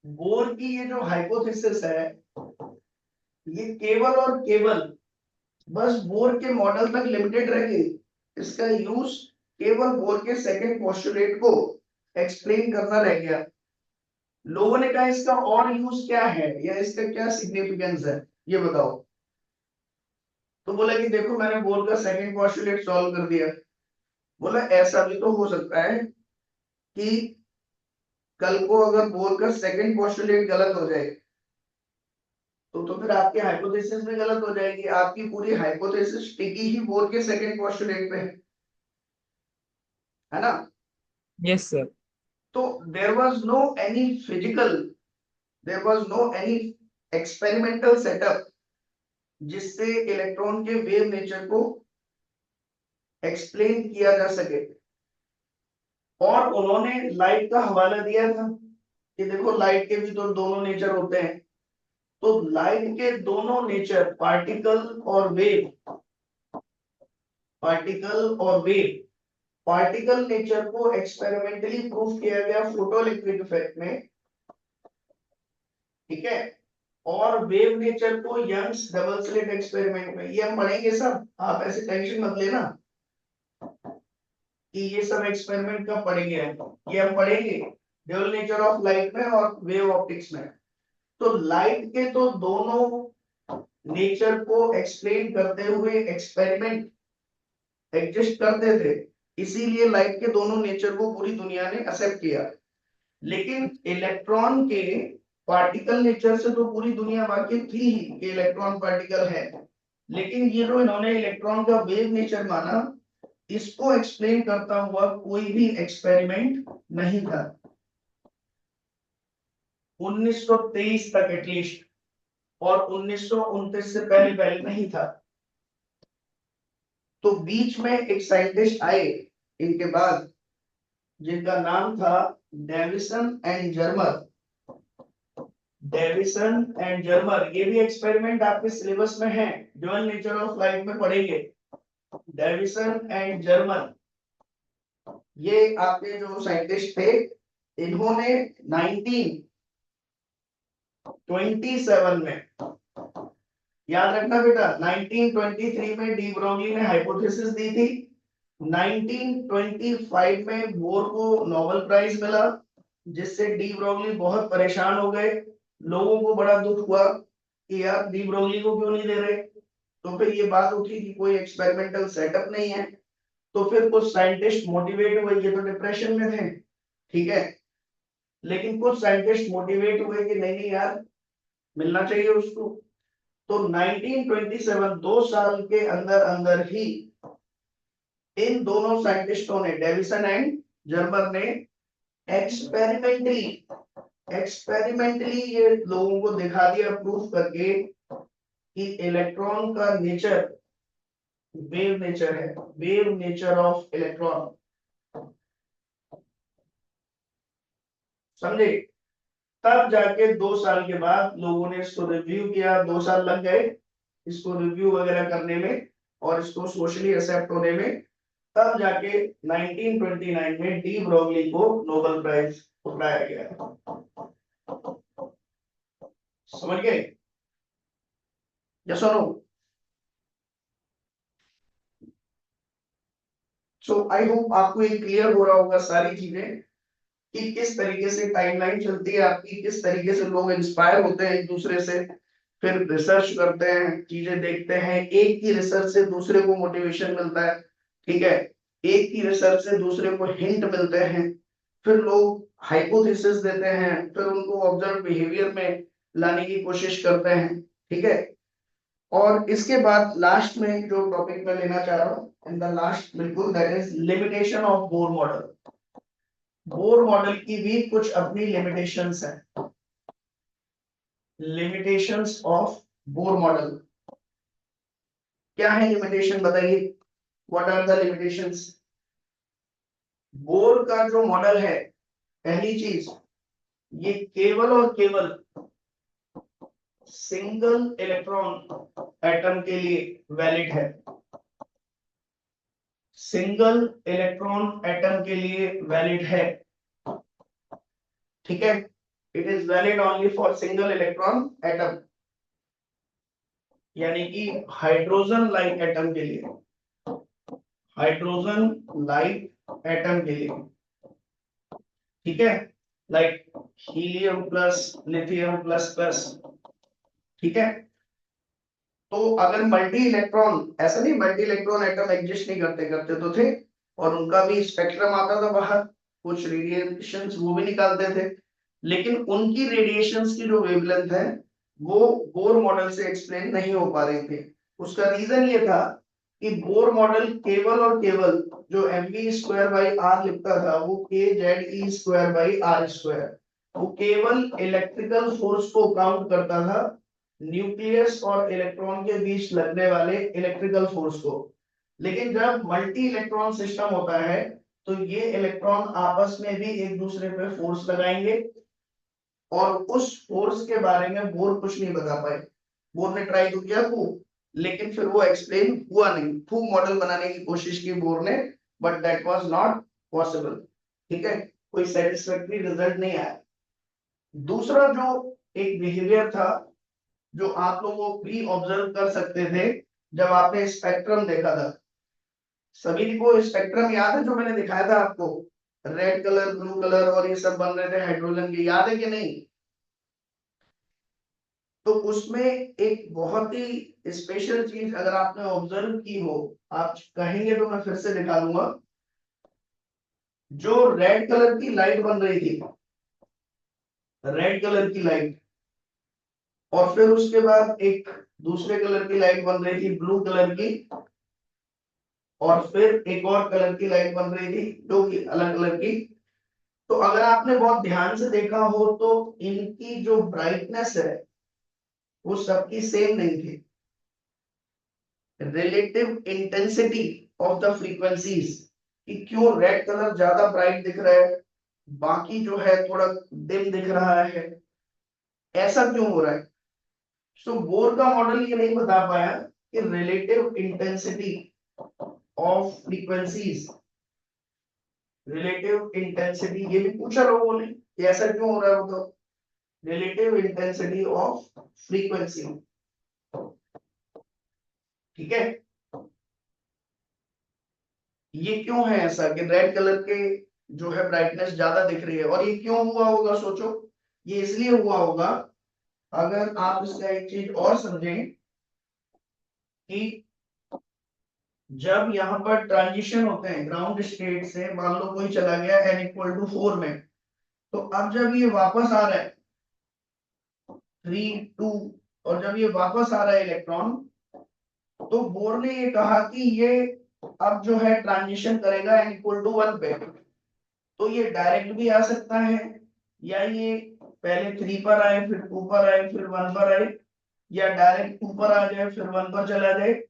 बोर की ये जो हाइपोथेसिस है, ये केवल और केवल बस बोर के मॉडल तक लिमिटेड रह गई। इसका यूज केवल बोर के सेकंड पोस्टुलेट को एक्सप्लेन करना रह गया। लोगों ने कहा इसका और यूज क्या है या इसका क्या सिग्निफिकेंस है, ये बताओ। तो बोला कि देखो मैंने बोर का सेकंड पोस्टुलेट सॉल्व कर दिया। बोला ऐसा भी तो हो सकता है कि कल को अगर बोर का सेकंड पोस्टुलेट गलत हो जाए तो फिर आपकी हाइपोथेसिस भी गलत हो जाएगी। आपकी पूरी हाइपोथेसिस टिकी ही बोर के सेकंड पोस्टुलेट पे है ना? Yes sir. तो there was no any physical, there was no any experimental setup जिससे इलेक्ट्रॉन के वेव नेचर को एक्सप्लेन किया जा सके। और उन्होंने लाइट का हवाला दिया था कि देखो लाइट के भी तो दोनों नेचर होते हैं। तो लाइट के दोनों नेचर पार्टिकल और वेव, पार्टिकल और वेव, पार्टिकल नेचर को एक्सपेरिमेंटली प्रूव किया गया फोटो इलेक्ट्रिक इफेक्ट में, ठीक है। और वेव नेचर को यंग्स डबल स्लिट एक्सपेरिमेंट में। ये हम पढ़ेंगे सब, आप ऐसे टेंशन मत लेना कि ये सब एक्सपेरिमेंट कब पढ़ेंगे हम। ये हम पढ़ेंगे ड्यूअल नेचर ऑफ लाइट में और वेव ऑप्टिक्स में। तो लाइट के तो दोनों नेचर को एक्सप्लेन करते हुए एक्सपेरिमेंट एग्जिस्ट करते थे, इसीलिए लाइट के दोनों नेचर को पूरी दुनिया ने एक्सेप्ट किया। लेकिन इलेक्ट्रॉन के पार्टिकल नेचर से तो पूरी दुनिया वाकिफ थी ही कि इलेक्ट्रॉन पार्टिकल है, लेकिन ये जो इन्होंने इलेक्ट्रॉन का वेव नेचर माना, इसको एक्सप्लेन करता हुआ कोई भी एक्सपेरिमेंट नहीं था 1923 तक एटलीस्ट, और 1929 से पहले पहले नहीं था। तो बीच में एक साइंटिस्ट आए इनके बाद, जिनका नाम था Davisson and Germer. Davisson and Germer, ये भी एक्सपेरिमेंट आपके सिलेबस में है, ड्यूअल नेचर ऑफ लाइट में पढ़ेंगे। डेविसन एंड जर्मर, ये आपके जो साइंटिस्ट थे, इन्होंने 1927 में, याद रखना बेटा, 1923 में डी ब्रोगली ने हाइपोथेसिस दी थी। 1925 में बोर को नोबेल प्राइज मिला, जिससे डी ब्रोगली बहुत परेशान हो गए। लोगों को बड़ा दुख हुआ कि यार डी ब्रोगली को क्यों नहीं दे रहे। तो फिर ये बात उठी कि कोई एक्सपेरिमेंटल सेटअप नहीं है। तो फिर कुछ साइंटिस्ट मोटिवेट हुए, ये तो डिप्रेशन में थे, ठीक है, लेकिन कुछ साइंटिस्ट मोटिवेट हुए कि नहीं नहीं यार मिलना चाहिए उसको। तो 1927, 2 साल के अंदर अंदर ही इन दोनों साइंटिस्टों ने, डेविसन एंड जर्मर ने, एक्सपेरिमेंटली एक्सपेरिमेंटली ये लोगों को दिखा दिया प्रूफ करके कि इलेक्ट्रॉन का नेचर वेव नेचर है, वेव नेचर ऑफ इलेक्ट्रॉन। समझे? तब जाके 2 साल के बाद लोगों ने इसको रिव्यू किया, 2 साल लग गए इसको रिव्यू वगैरह करने में और इसको सोशली एक्सेप्ट होने में। तब जाके 1929 में डी ब्रोगली को नोबेल प्राइज पकड़ाया गया। समझ गए? यस और नो? सो आई होप आपको ये क्लियर हो रहा होगा सारी चीजें कि किस तरीके से टाइमलाइन चलती है आपकी, किस तरीके से लोग इंस्पायर होते हैं एक दूसरे से, फिर रिसर्च करते हैं, चीजें देखते हैं, एक की रिसर्च से दूसरे को मोटिवेशन मिलता है, ठीक है, एक की रिसर्च से दूसरे को हिंट मिलते हैं, फिर लोग हाइपोथेसिस देते हैं, फिर उनको ऑब्जर्व बिहेवियर में लाने की कोशिश करते हैं, ठीक है। और इसके बाद लास्ट में जो टॉपिक मैं लेना चाह रहा हूँ इन द लास्ट, बिल्कुल, that is limitation of Bohr model. Bohr model की भी कुछ अपनी लिमिटेशंस हैं। लिमिटेशंस ऑफ बोर मॉडल क्या है? लिमिटेशन बताइए, what are the limitations? Bohr का जो मॉडल है, पहली चीज ये केवल और केवल सिंगल इलेक्ट्रॉन एटम के लिए वैलिड है, सिंगल इलेक्ट्रॉन एटम के लिए वैलिड है, ठीक है। It is valid only for single electron atom, यानी कि हाइड्रोजन लाइक एटम के लिए, हाइड्रोजन लाइक एटम के लिए, ठीक है, like helium plus lithium plus plus, ठीक है। तो अगर मल्टी इलेक्ट्रॉन, ऐसा नहीं मल्टी इलेक्ट्रॉन एटम एग्जिस्ट नहीं करते, करते तो थे, और उनका भी स्पेक्ट्रम आता था बाहर, कुछ रेडिएशंस वो भी निकालते थे, लेकिन उनकी रेडिएशंस की जो वेवलेंथ है वो बोर मॉडल से एक्सप्लेन नहीं हो पा रहे थे। उसका रीजन ये था कि बोर मॉडल केवल और केवल जो mv स्क्वायर बाई आर लिखता था वो K Z E square by R square, वो केवल इलेक्ट्रिकल फोर्स को काउंट करता था, न्यूक्लियस और इलेक्ट्रॉन के बीच लगने वाले इलेक्ट्रिकल फोर्स को। लेकिन जब मल्टी इलेक्ट्रॉन सिस्टम होता है तो ये इलेक्ट्रॉन आपस में भी एक दूसरे पे फोर्स लगाएंगे, और उस फोर्स के बारे में बोर कुछ नहीं बता पाए। बोर ने ट्राई तो किया खूब, लेकिन फिर वो एक्सप्लेन हुआ नहीं, खूब मॉडल बनाने की कोशिश की बोर ने, but that was not possible, ठीक है, कोई सेटिस्फैक्टरी रिजल्ट नहीं आया। दूसरा जो एक बिहेवियर था जो आप लोगों भी ऑब्जर्व कर सकते थे जब आपने स्पेक्ट्रम देखा था, सभी को स्पेक्ट्रम याद है जो मैंने दिखाया था आपको, रेड कलर ब्लू कलर और ये सब बन रहे थे हाइड्रोजन के, याद है कि नहीं? तो उसमें एक बहुत ही स्पेशल चीज अगर आपने ऑब्जर्व की हो, आप कहेंगे तो मैं फिर से दिखा दूंगा, जो रेड कलर की लाइट बन रही थी, रेड कलर की लाइट, और फिर उसके बाद एक दूसरे कलर की लाइट बन रही थी ब्लू कलर की, और फिर एक और कलर की लाइट बन रही थी जो कि अलग कलर की। तो अगर आपने बहुत ध्यान से देखा हो तो इनकी जो ब्राइटनेस है वो सबकी सेम नहीं थी, relative intensity of the frequencies, कि क्यों रेड कलर ज्यादा ब्राइट दिख रहा है, बाकी जो है थोड़ा डिम दिख रहा है, ऐसा क्यों हो रहा है? सो बोर का मॉडल ये नहीं बता पाया कि relative intensity of frequencies, relative intensity, ये भी पूछा लोगों ने कि ऐसा क्यों हो रहा है, वो तो रिलेटिव इंटेंसिटी ऑफ फ्रीक्वेंसी, ठीक है। ये क्यों है ऐसा कि रेड कलर के जो है ब्राइटनेस ज्यादा दिख रही है, और ये क्यों हुआ होगा सोचो? ये इसलिए हुआ होगा, अगर आप इसका एक चीज और समझें कि जब यहाँ पर ट्रांजिशन होते हैं ग्राउंड स्टेट से, मान लो कोई चला गया n=4 में, तो अब जब ये वापस आ रहा है 3 2, और जब ये वापस आ रहा है इलेक्ट्रॉन, तो बोर ने ये कहा कि ये अब जो है ट्रांजिशन करेगा n=1 पे, तो ये डायरेक्ट भी आ सकता है, या ये पहले 3 पर आए फिर 2 पर आए फिर 1 पर आए, या डायरेक्ट 2 पर आ जाए फिर 1 पर चला जाए।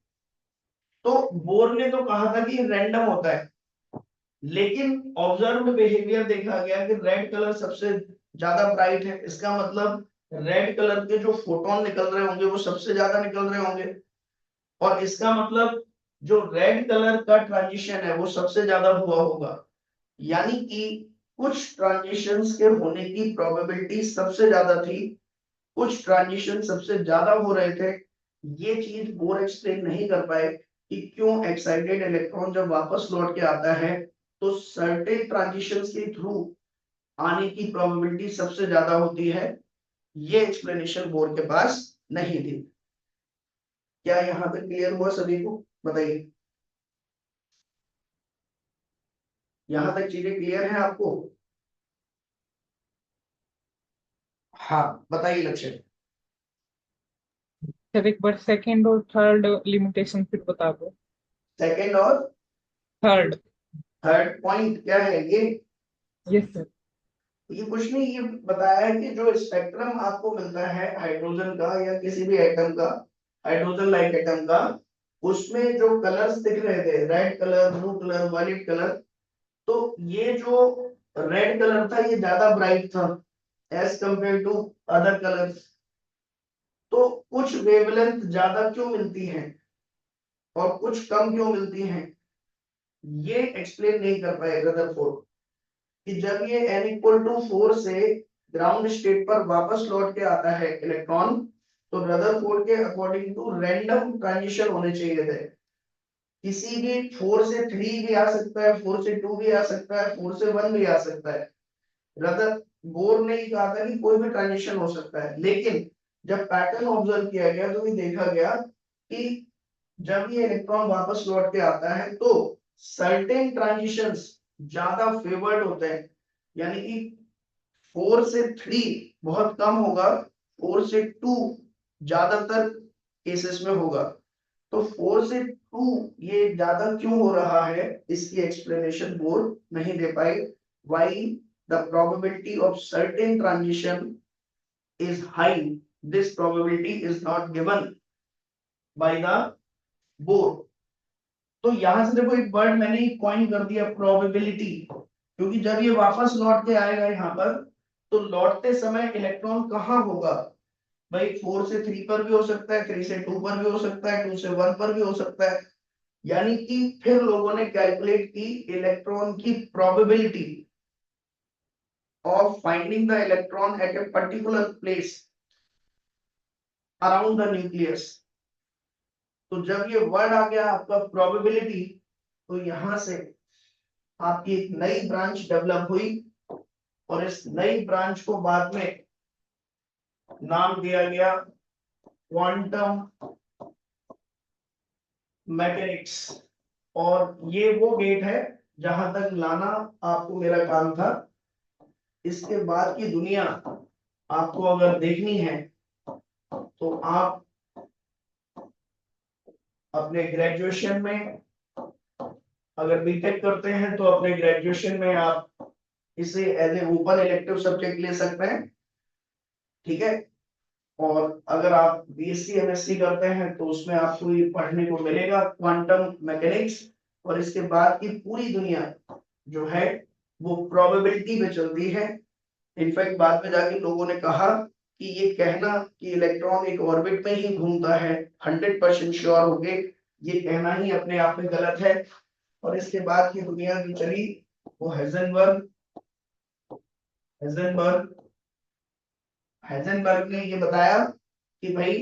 तो बोर ने तो कहा था कि रैंडम होता है, लेकिन ऑब्जर्व्ड बिहेवियर देखा गया कि रेड कलर सबसे ज्यादा ब्राइट है, इसका मतलब रेड कलर के जो फोटोन निकल रहे होंगे वो सबसे ज्यादा निकल रहे होंगे, और इसका मतलब जो रेड कलर का ट्रांजिशन है वो सबसे ज्यादा हुआ होगा, यानी कि कुछ ट्रांजिशंस के होने की प्रोबेबिलिटी सबसे ज्यादा थी, कुछ ट्रांजिशन सबसे ज्यादा हो रहे थे। ये चीज बोर एक्सप्लेन नहीं कर पाए कि क्यों एक्साइटेड इलेक्ट्रॉन जब वापस लौट के आता है तो सर्टेन ट्रांजिशंस के थ्रू आने की प्रोबेबिलिटी सबसे ज्यादा होती है। ये एक्सप्लेनेशन बोर के पास नहीं थी। क्या यहाँ तक क्लियर हुआ सभी को? बताइए, यहाँ तक चीजें क्लियर है आपको? हाँ बताइए लक्ष्य। सर एक बार सेकंड और थर्ड लिमिटेशन फिर बता दो। सेकंड और थर्ड। थर्ड पॉइंट क्या है ये? Yes sir. ये कुछ नहीं, ये बताया है कि जो स्पेक्ट्रम आपको मिलता है हाइड्रोजन का या किसी भी एटम का, हाइड्रोजन लाइक एटम का, उसमें जो कलर्स दिख रहे थे red colour blue colour violet colour, तो ये जो रेड कलर था ये ज्यादा ब्राइट था, as compare to other colours. तो कुछ वेवलेंथ ज्यादा क्यों मिलती हैं और कुछ कम क्यों मिलती हैं, ये एक्सप्लेन नहीं कर पाए रदरफोर्ड कि जब ये n=4 से ग्राउंड स्टेट पर वापस लौट के आता है इलेक्ट्रॉन, तो रदरफोर्ड के अकॉर्डिंग टू रैंडम ट्रांजिशन होने चाहिए थे। किसी भी 4 से 3 भी आ सकता है, 4 से 2 भी आ सकता है, 4 से 1 भी आ सकता है। रदर बोर ने ही कहा था कि कोई भी ट्रांजिशन हो सकता है, लेकिन जब पैटर्न ऑब्जर्व किया गया तो ये देखा गया कि जब ये इलेक्ट्रॉन वापस लौट के आता है तो सर्टेन ट्रांजिशंस ज्यादा फेवर्ड होते हैं, यानी कि 4 से 3 बहुत कम होगा, 4 से 2 ज्यादातर केसेस में होगा। तो 4 से 2 ये ज्यादा क्यों हो रहा है, इसकी एक्सप्लेनेशन बोर नहीं दे पाए। Why the probability of certain transition is high, this probability is not given by the board। तो यहां से देखो एक वर्ड मैंने कॉइन कर दिया प्रोबेबिलिटी, क्योंकि जब ये वापस लौट के आएगा यहाँ पर, तो लौटते समय इलेक्ट्रॉन कहाँ होगा भाई, 4 से 3 पर भी हो सकता है, 3 से 2 पर भी हो सकता है, 2 से 1 पर भी हो सकता है। यानी कि फिर लोगों ने कैलकुलेट की इलेक्ट्रॉन की probability of finding the electron at a particular place around the nucleus. तो जब ये वर्ड आ गया आपका प्रोबेबिलिटी, तो यहां से आपकी एक नई ब्रांच डेवलप हुई, और इस नई ब्रांच को बाद में नाम दिया गया क्वांटम मैकेनिक्स। और ये वो गेट है जहां तक लाना आपको मेरा काम था। इसके बाद की दुनिया आपको अगर देखनी है तो आप अपने ग्रेजुएशन में, अगर बीटेक करते हैं तो अपने ग्रेजुएशन में आप इसे as a open elective subject ले सकते हैं, ठीक है। और अगर आप बीएससी एमएससी करते हैं तो उसमें आपको ये पढ़ने को मिलेगा क्वांटम मैकेनिक्स। और इसके बाद की पूरी दुनिया जो है वो प्रोबेबिलिटी में चलती है। इनफैक्ट बाद में जाके लोगों ने कहा कि ये कहना कि इलेक्ट्रॉन एक ऑर्बिट में ही घूमता है 100% श्योर हो गए, ये कहना ही अपने आप में गलत है। और इसके बाद की दुनिया जो चली वो हेजनबर्ग हेजनबर्ग ने ये बताया कि भाई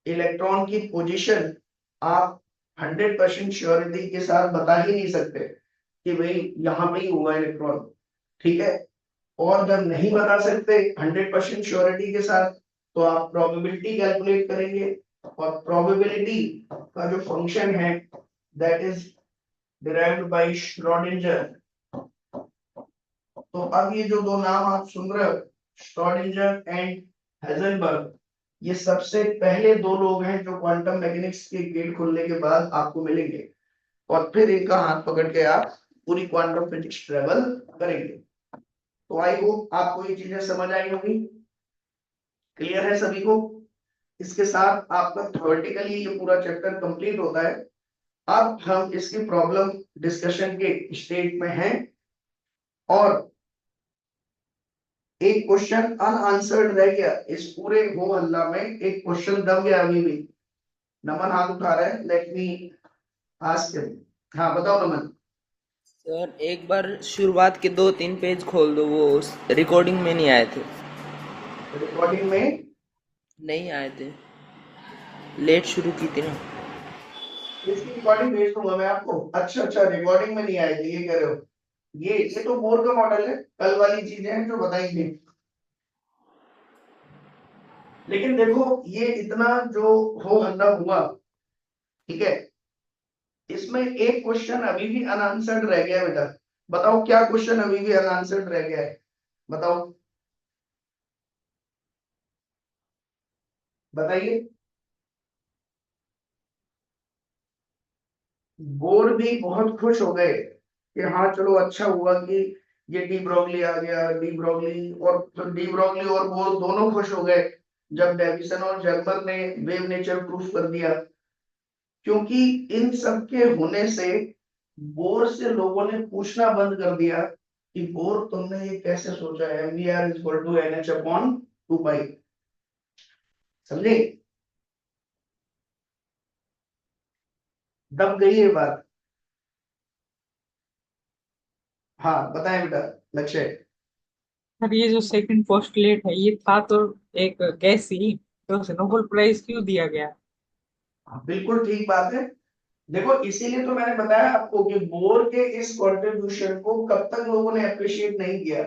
इलेक्ट्रॉन की पोजीशन आप 100% श्योरिटी के साथ बता ही नहीं सकते कि भाई यहाँ पे ही होगा इलेक्ट्रॉन, ठीक है। और जब नहीं बता सकते 100% श्योरिटी के साथ, तो आप प्रोबेबिलिटी कैलकुलेट करेंगे, और प्रोबेबिलिटी का जो फंक्शन है that is derived bye Schrodinger. तो अब ये जो दो नाम आप सुन रहे हो, श्रोडिंगर एंड हेजनबर्ग, ये सबसे पहले दो लोग हैं जो क्वांटम मैकेनिक्स के गेट खुलने के बाद आपको मिलेंगे, और फिर इनका हाथ पकड़ के आप पूरी क्वांटम फिजिक्स ट्रेवल करेंगे। तो आई होप आपको ये चीजें समझ आई होंगी, क्लियर है सभी को। इसके साथ आपका थ्योरेटिकली ये पूरा चैप्टर कंप्लीट होता है। अब हम इसकी प्रॉब्लम डिस्कशन के स्टेज में हैं, और एक क्वेश्चन अनआंसर्ड रह गया इस पूरे हो हल्ला में, एक क्वेश्चन दब गया अभी भी। नमन हाथ उठा रहा है, लेट मी आस्क हिम। हाँ बताओ नमन। सर एक बार शुरुआत के 2-3 पेज खोल दो, वो रिकॉर्डिंग में नहीं आए थे। रिकॉर्डिंग में नहीं आए थे, लेट शुरू की थी ना। इसकी रिकॉर्डिंग भेज दूंगा मैं आपको। अच्छा अच्छा, रिकॉर्डिंग में नहीं आएगी ये कह रहे हो। ये तो बोर का मॉडल है, कल वाली चीजें हैं जो बताएंगे। लेकिन देखो ये इतना जो हो हल्ला हुआ, ठीक है, इसमें एक क्वेश्चन अभी भी अनआंसर्ड रह गया है बेटा। बताओ क्या क्वेश्चन अभी भी अनआंसर्ड रह गया है, बताओ बताइए। बोर भी बहुत खुश हो गए कि हाँ चलो अच्छा हुआ कि ये डी ब्रोगली आ गया, डी ब्रोगली, और तो डी ब्रोगली और बोर दोनों खुश हो गए जब डेविसन और जर्मर ने वेव नेचर प्रूफ कर दिया। क्योंकि इन सब के होने से बोर से लोगों ने पूछना बंद कर दिया कि बोर तुमने ये कैसे सोचा है, MVR is equal to NH upon 2 pi, समझे? दब गई ये बात? हाँ बताएं बेटा लक्ष्य। सर ये जो सेकंड पोस्टुलेट है ये था तो एक गैस ही, तो उसे नोबेल प्राइज क्यों दिया गया? हाँ, बिल्कुल ठीक बात है। देखो इसीलिए तो मैंने बताया आपको कि बोर के इस कंट्रीब्यूशन को कब तक लोगों ने अप्रिशिएट नहीं किया,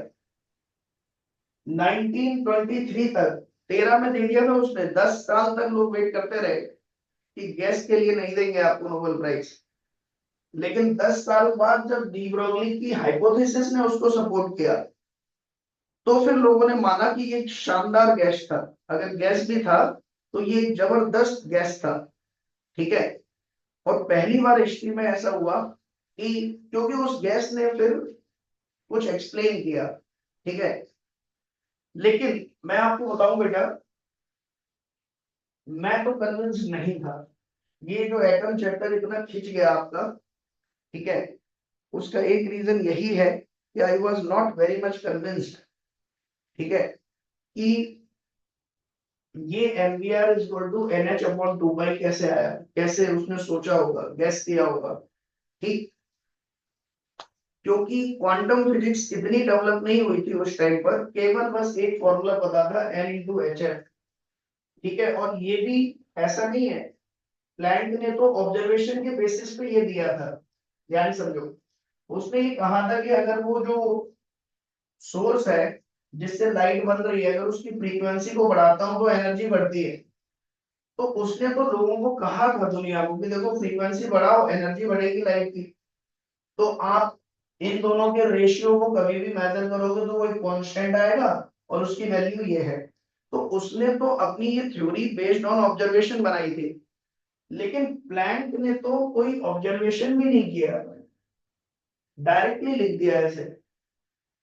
1923 तक, 13 में दे दिया था उसने, 10 साल तक लोग वेट करते रहे कि गैस के लिए नहीं देंगे आपको नोबेल प्राइज। लेकिन 10 साल बाद जब डी ब्रोगली की हाइपोथेसिस ने उसको सपोर्ट किया, तो फिर लोगों ने माना कि ये एक शानदार गैस था, अगर गैस भी था तो ये एक जबरदस्त गैस था, ठीक है। और पहली बार हिस्ट्री में ऐसा हुआ कि क्योंकि उस गैस ने फिर कुछ एक्सप्लेन किया, ठीक है। लेकिन मैं आपको बताऊं बेटा, मैं तो कन्विंस नहीं था, ये जो एटम चैप्टर इतना खिंच गया आपका, ठीक है, उसका एक रीजन यही है कि I was not very much convinced, ठीक है, कि ये MVR is equal to NH upon 2 pi कैसे आया, कैसे उसने सोचा होगा, गैस किया होगा, ठीक। क्योंकि क्वांटम फिजिक्स इतनी डेवलप नहीं हुई थी उस टाइम पर, केवल बस एक फॉर्मूला पता था N/HF, ठीक है। और ये भी ऐसा नहीं है, प्लैंक ने तो ऑब्जर्वेशन के बेसिस पे ये दिया था, ध्यान समझो। उसने ये कहा था कि अगर वो जो सोर्स है जिससे लाइट बन रही है, अगर उसकी फ्रीक्वेंसी को बढ़ाता हूं तो एनर्जी बढ़ती है। तो उसने तो लोगों को कहा था, दुनिया को, कि देखो फ्रीक्वेंसी बढ़ाओ एनर्जी बढ़ेगी लाइट की। तो आप इन दोनों के रेशियो को कभी भी मेजर करोगे तो वो एक कांस्टेंट आएगा और उसकी वैल्यू ये है। तो उसने तो अपनी ये थ्योरी बेस्ड ऑन ऑब्जर्वेशन बनाई थी, लेकिन प्लैंक ने तो कोई ऑब्जर्वेशन भी नहीं किया, डायरेक्टली लिख दिया ऐसे,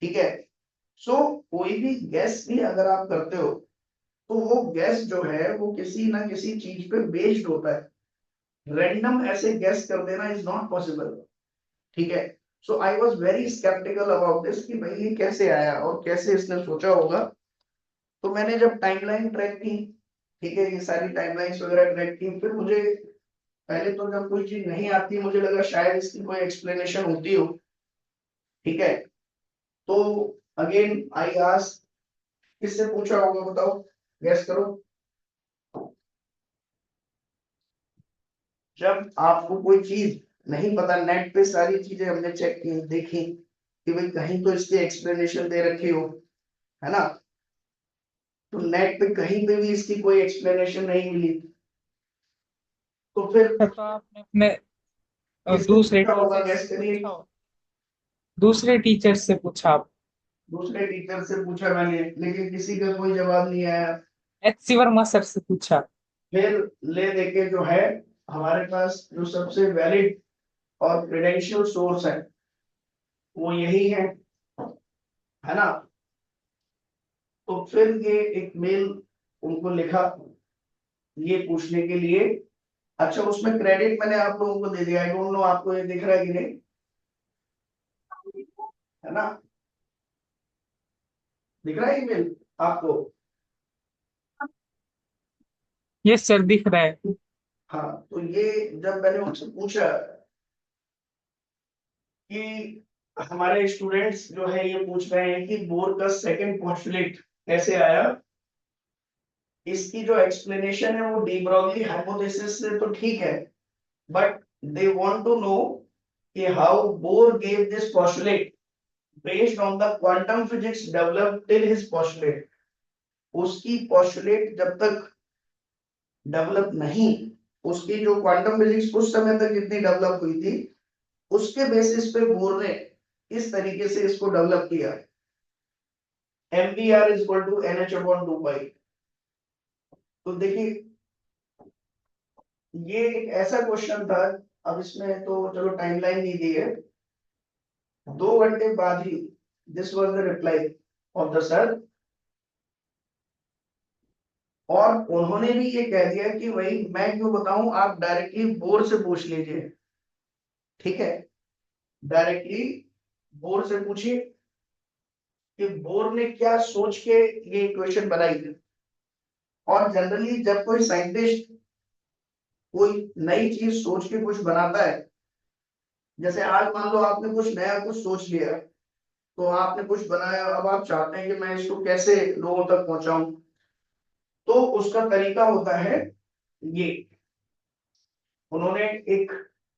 ठीक है। सो कोई भी गैस भी अगर आप करते हो तो वो गैस जो है वो किसी ना किसी चीज पे बेस्ड होता है, रैंडम ऐसे गैस कर देना इज नॉट पॉसिबल, ठीक है। So I was very sceptical about this कि भाई ये कैसे आया और कैसे इसने सोचा होगा। तो मैंने जब टाइमलाइन ट्रैक की, ठीक है, ये सारी टाइमलाइंस वगैरह ट्रैक की, फिर मुझे पहले तो जब कोई चीज नहीं आती मुझे लगा शायद इसकी कोई एक्सप्लेनेशन होती हो, ठीक है। तो अगेन आई आस्क, किससे पूछा होगा बताओ, गैस करो। जब आपको कोई चीज नहीं पता, नेट पे सारी चीजें हमने चेक की, देखी कि भाई कहीं तो इसकी एक्सप्लेनेशन दे रखी हो, है ना। तो नेट पे कहीं पे भी इसकी कोई एक्सप्लेनेशन नहीं मिली, तो फिर तो आपने अपने किससे दूसरे पूछा होगा, टीचर गैस से करिए। पूछा हो? दूसरे टीचर से पूछा आप? दूसरे टीचर से पूछा मैंने, लेकिन किसी का कोई जवाब नहीं आया। HC वर्मा सर से पूछा? फिर ले देके जो है, हमारे पास जो सबसे वैलिड और क्रेडेंशियल सोर्स है वो यही है ना। तो फिर ये एक मेल उनको लिखा ये पूछने के लिए। अच्छा उसमें क्रेडिट मैंने आप लोगों को दे दिया, आई डोंट नो आपको ये दिख रहा है कि नहीं, है ना, दिख रहा है ईमेल आपको? ये सर दिख रहा है। हाँ तो ये जब मैंने उनसे पूछा कि हमारे स्टूडेंट्स जो है ये पूछ रहे हैं कि बोर का सेकंड पोस्टुलेट कैसे आया, इसकी जो एक्सप्लेनेशन है वो डी ब्रोगली हाइपोथेसिस से तो ठीक है, but they want to know कि how Bohr gave this postulate based on the quantum physics developed till his postulate. उसकी पोस्टुलेट जब तक डेवलप नहीं, उसकी जो क्वांटम फिजिक्स उस समय तक जितनी डेवलप हुई थी उसके बेसिस पे बोर ने इस तरीके से इसको डेवलप किया, MVR is equal to NH upon 2 pi. तो देखिए ये एक ऐसा क्वेश्चन था, अब इसमें तो चलो टाइमलाइन नहीं दी है, 2 घंटे बाद ही this was the reply of the sir. और उन्होंने भी ये कह दिया कि भाई मैं क्यों बताऊं, आप डायरेक्टली बोर से पूछ लीजिए, ठीक है, डायरेक्टली बोर से पूछिए। कि बोर ने क्या सोच के ये इक्वेशन बनाई थी। और जनरली जब कोई साइंटिस्ट कोई नई चीज सोच के कुछ बनाता है, जैसे आज मान लो आपने कुछ नया कुछ सोच लिया, तो आपने कुछ बनाया, अब आप चाहते हैं कि मैं इसको कैसे लोगों तक पहुंचाऊं, तो उसका तरीका होता है ये। उन्होंने एक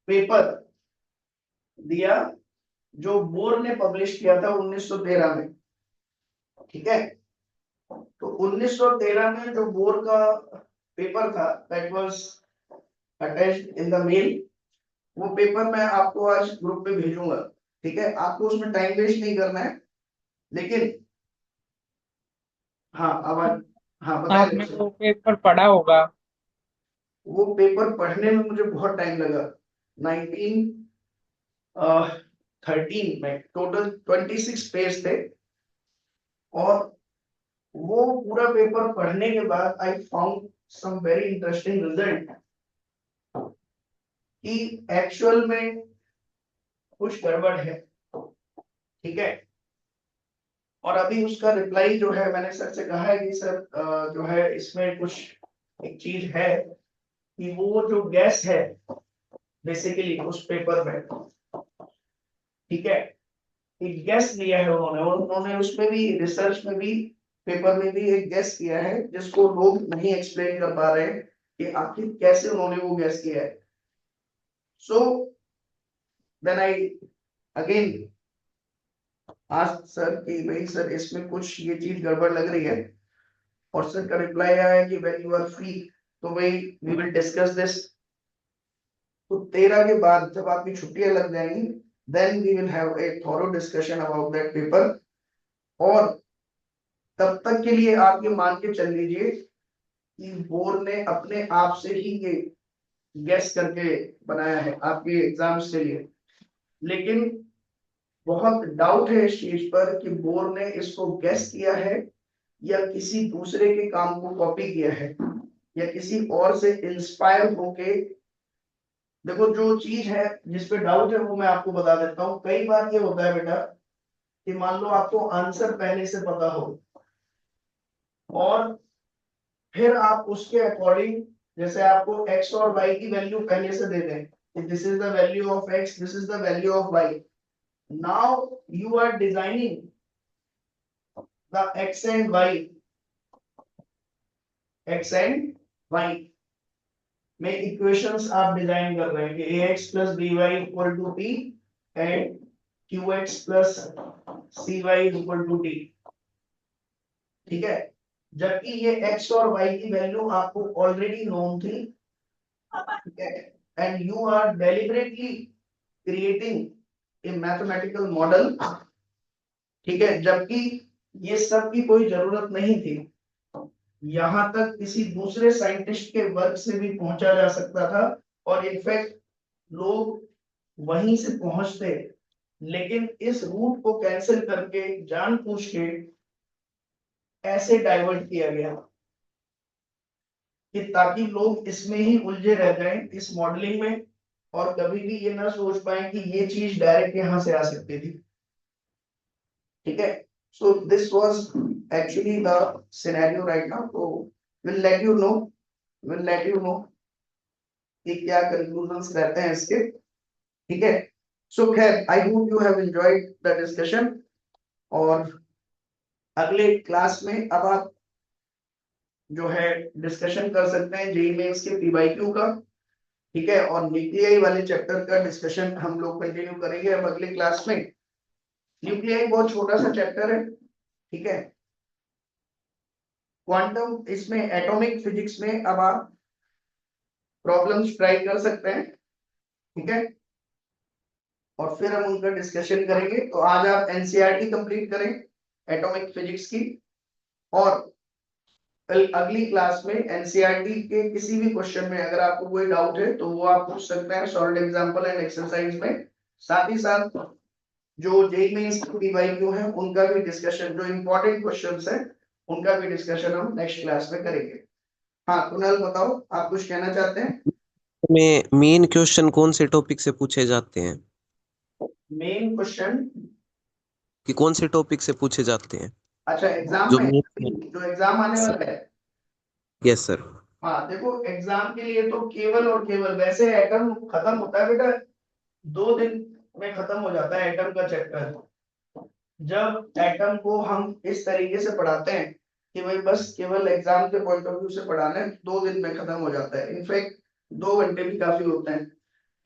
पेपर दिया जो बोर ने पब्लिश किया था 1913 में, ठीक है। तो 1913 में जो बोर का पेपर था, that was attached in the mail, वो पेपर मैं आपको आज ग्रुप पे भेजूंगा, ठीक है। आपको उसमें टाइम वेस्ट नहीं करना है, लेकिन हाँ आवाज, हाँ बताइए आपने मुझसे। वो पेपर पढ़ा होगा। वो पेपर पढ़ने में मुझे बहुत टाइम लगा। 1913 में टोटल 26 पेज थे, और वो पूरा पेपर पढ़ने के बाद I found some very interesting result कि एक्चुअल में कुछ गड़बड़ है, ठीक है। और अभी उसका रिप्लाई जो है, मैंने सर से कहा है कि सर जो है इसमें कुछ एक चीज है कि वो जो गैस है बेसिकली उस पेपर में, ठीक है, एक गैस लिया है उन्होंने, और उन्होंने उसमें भी रिसर्च में भी पेपर में भी एक गैस किया है जिसको लोग नहीं एक्सप्लेन कर पा रहे हैं कि आखिर कैसे उन्होंने वो गैस किया है। सो देन आई अगेन आज सर कि भाई सर इसमें कुछ ये चीज गड़बड़ लग रही है, और सर का रिप्लाई आया है कि व्हेन यू आर फ्री तो भाई वी विल डिस्कस दिस। तो 13 के बाद जब आपकी छुट्टियां लग जाएंगी, then we will have a thorough discussion about that paper. और तब तक के लिए आप ये मान के चल लीजिए कि बोर ने अपने आप से ही ये गेस करके बनाया है आपके एग्जाम्स के लिए। लेकिन बहुत डाउट है इस चीज पर कि बोर ने इसको गेस किया है या किसी दूसरे के काम को कॉपी किया है, या किसी और से इंस्पायर होके। देखो जो चीज है जिस पे डाउट है वो मैं आपको बता देता हूँ। कई बार ये होता है बेटा कि मान लो आपको आंसर पहले से पता हो, और फिर आप उसके अकॉर्डिंग, जैसे आपको x और y की वैल्यू पहले से दे दें कि this is the value of x, this is the value of y। Now you are designing the x and y में इक्वेशंस आप डिजाइन कर रहे हैं कि ax plus by equal to t and qx plus cy equal to t, ठीक है। जबकि ये x और y की वैल्यू आपको ऑलरेडी नोन थी, ठीक है, and you are deliberately creating a mathematical model, ठीक है। जबकि ये सब की कोई जरूरत नहीं थी, यहां तक किसी दूसरे साइंटिस्ट के वर्क से भी पहुंचा जा सकता था, और इनफैक्ट लोग वहीं से पहुंचते। लेकिन इस रूट को कैंसिल करके जानबूझ के ऐसे डाइवर्ट किया गया कि ताकि लोग इसमें ही उलझे रह जाएं इस मॉडलिंग में, और कभी भी ये ना सोच पाए कि ये चीज डायरेक्ट यहां से आ सकती थी, ठीक है। So this was actually the scenario right now. तो will let you know, will let you know कि क्या कंक्लूजंस रहते हैं इसके, ठीक है। सो खैर I hope you have enjoyed the discussion. और अगले क्लास में अब आप जो है डिस्कशन कर सकते हैं जेईई मेंस के पीवाईक्यू का, ठीक है। और न्यूक्लियाई वाले चैप्टर का डिस्कशन हम लोग कंटिन्यू करेंगे अब अगले क्लास में। न्यूक्लियाई बहुत छोटा सा चैप्टर है, ठीक है। क्वांटम, इसमें एटॉमिक फिजिक्स में अब आप प्रॉब्लम्स ट्राई कर सकते हैं, ठीक है। और फिर हम उनका डिस्कशन करेंगे। तो आज आप एनसीईआरटी कंप्लीट करें एटॉमिक फिजिक्स की, और कल अगली क्लास में एनसीईआरटी के किसी भी क्वेश्चन में अगर आपको कोई डाउट है तो वो आप पूछ सकते हैं सॉल्व एग्जांपल एंड एक्सरसाइज में। साथ ही साथ जो जेईई मेंस की पीवाईक्यू है उनका भी डिस्कशन, जो इंपॉर्टेंट क्वेश्चंस है उनका भी डिस्कशन हम नेक्स्ट क्लास में करेंगे। हाँ कुणाल बताओ, आप कुछ कहना चाहते हैं? में मेन क्वेश्चन कौन से टॉपिक से पूछे जाते हैं? मेन क्वेश्चन कि कौन से टॉपिक से पूछे जाते हैं अच्छा एग्जाम जो में, main- जो एग्जाम आने वाला है। Yes sir. हाँ देखो एग्जाम के लिए तो केवल और केवल, वैसे एटम खत्म होता है बेटा 2 दिन में, खत्म हो जाता है एटम का चैप्टर। जब एटम को हम इस तरीके से पढ़ाते हैं कि भाई बस केवल एग्जाम के पॉइंट ऑफ व्यू से पढ़ाना है, 2 दिन में खत्म हो जाता है। इनफैक्ट 2 घंटे भी काफी होते हैं,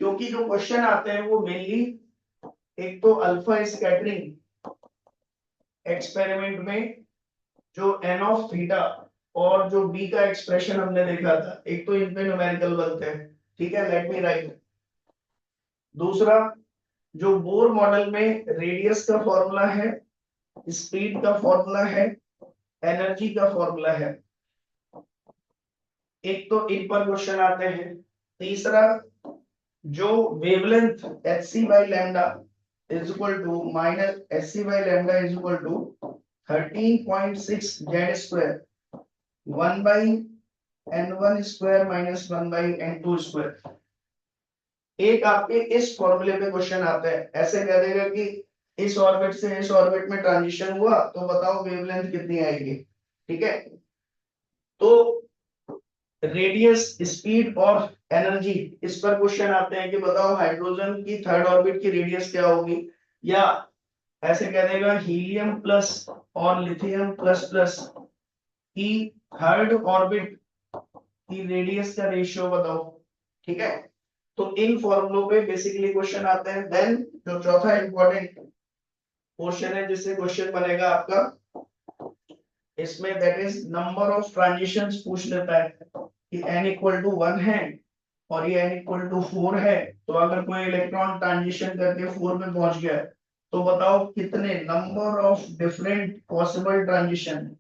क्योंकि जो क्वेश्चन आते हैं वो मेनली एक तो अल्फा स्कैटरिंग एक्सपेरिमेंट में जो एन ऑफ थीटा और जो बी का एक्सप्रेशन हमने देखा था, एक तो इन पे न्यूमेरिकल बनते हैं, ठीक है, लेट मी राइट। दूसरा जो बोर मॉडल में रेडियस का फॉर्मूला है, स्पीड का फॉर्मूला है, एनर्जी का फॉर्मूला है, एक तो इन पर क्वेश्चन आते हैं। तीसरा जो wavelength H C by lambda is equal to minus H C by lambda is equal to 13.6 Z square 1 by n1 square minus 1 by n2 square. एक आपके इस फॉर्मूले पे क्वेश्चन आता है, ऐसे कह देगा कि इस ऑर्बिट से इस ऑर्बिट में ट्रांजिशन हुआ तो बताओ वेवलेंथ कितनी आएगी, ठीक है। तो रेडियस, स्पीड और एनर्जी, इस पर क्वेश्चन आते हैं कि बताओ हाइड्रोजन की थर्ड ऑर्बिट की रेडियस क्या होगी, या ऐसे कह देगा हीलियम प्लस और लिथियम प्लस प्लस की थर्ड ऑर्बिट की रेडियस का रेशियो बताओ, ठीक है। तो इन फॉर्मूलों पे बेसिकली क्वेश्चन आते हैं। देन जो चौथा इंपॉर्टेंट क्वेश्चन है जिससे क्वेश्चन बनेगा आपका, इसमें that is number of transitions पूछ लेता है कि n इक्वल टू 1 है और ये n इक्वल टू 4 है, तो अगर कोई इलेक्ट्रॉन ट्रांजिशन करके 4 में पहुंच गया तो बताओ कितने number of different possible transition.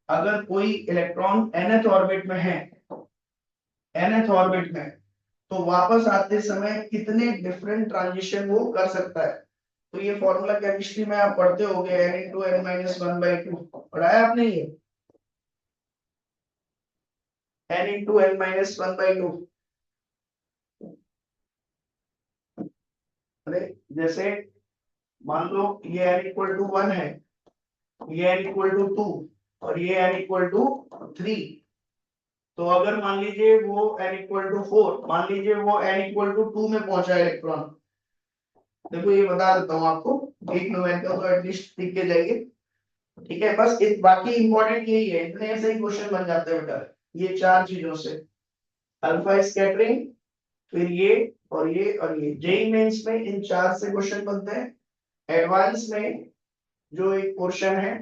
अगर कोई इलेक्ट्रॉन nth ऑर्बिट में है, nth ऑर्बिट में, तो वापस आते समय कितने डिफरेंट ट्रांजिशन वो कर सकता है। तो ये फॉर्मूला केमिस्ट्री में आप पढ़ते होगे, n इंटू n माइनस 1/2 पढ़ाया आपने ये, n इंटू n माइनस 1/2। अरे जैसे मान लो ये n इक्वल टू 1 है, ये n इक्वल टू 2 और ये n इक्वल टू 3, तो अगर मान लीजिए वो n इक्वल टू 4, मान लीजिए वो n इक्वल टू 2 में पहुंचा इलेक्ट्रॉन, देखो ये बता देता हूँ आपको, एक न्यूमेरिकल तो एटलीस्ट सीख के जाइए, ठीक है। बस इस बाकी इंपॉर्टेंट यही है, इतने से ही क्वेश्चन बन जाते हैं बेटा, ये 4 चीजों से, अल्फा स्कैटरिंग, फिर ये और ये और ये। जेई मेंस में इन 4 से क्वेश्चन बनते हैं। एडवांस में जो एक पोर्शन है,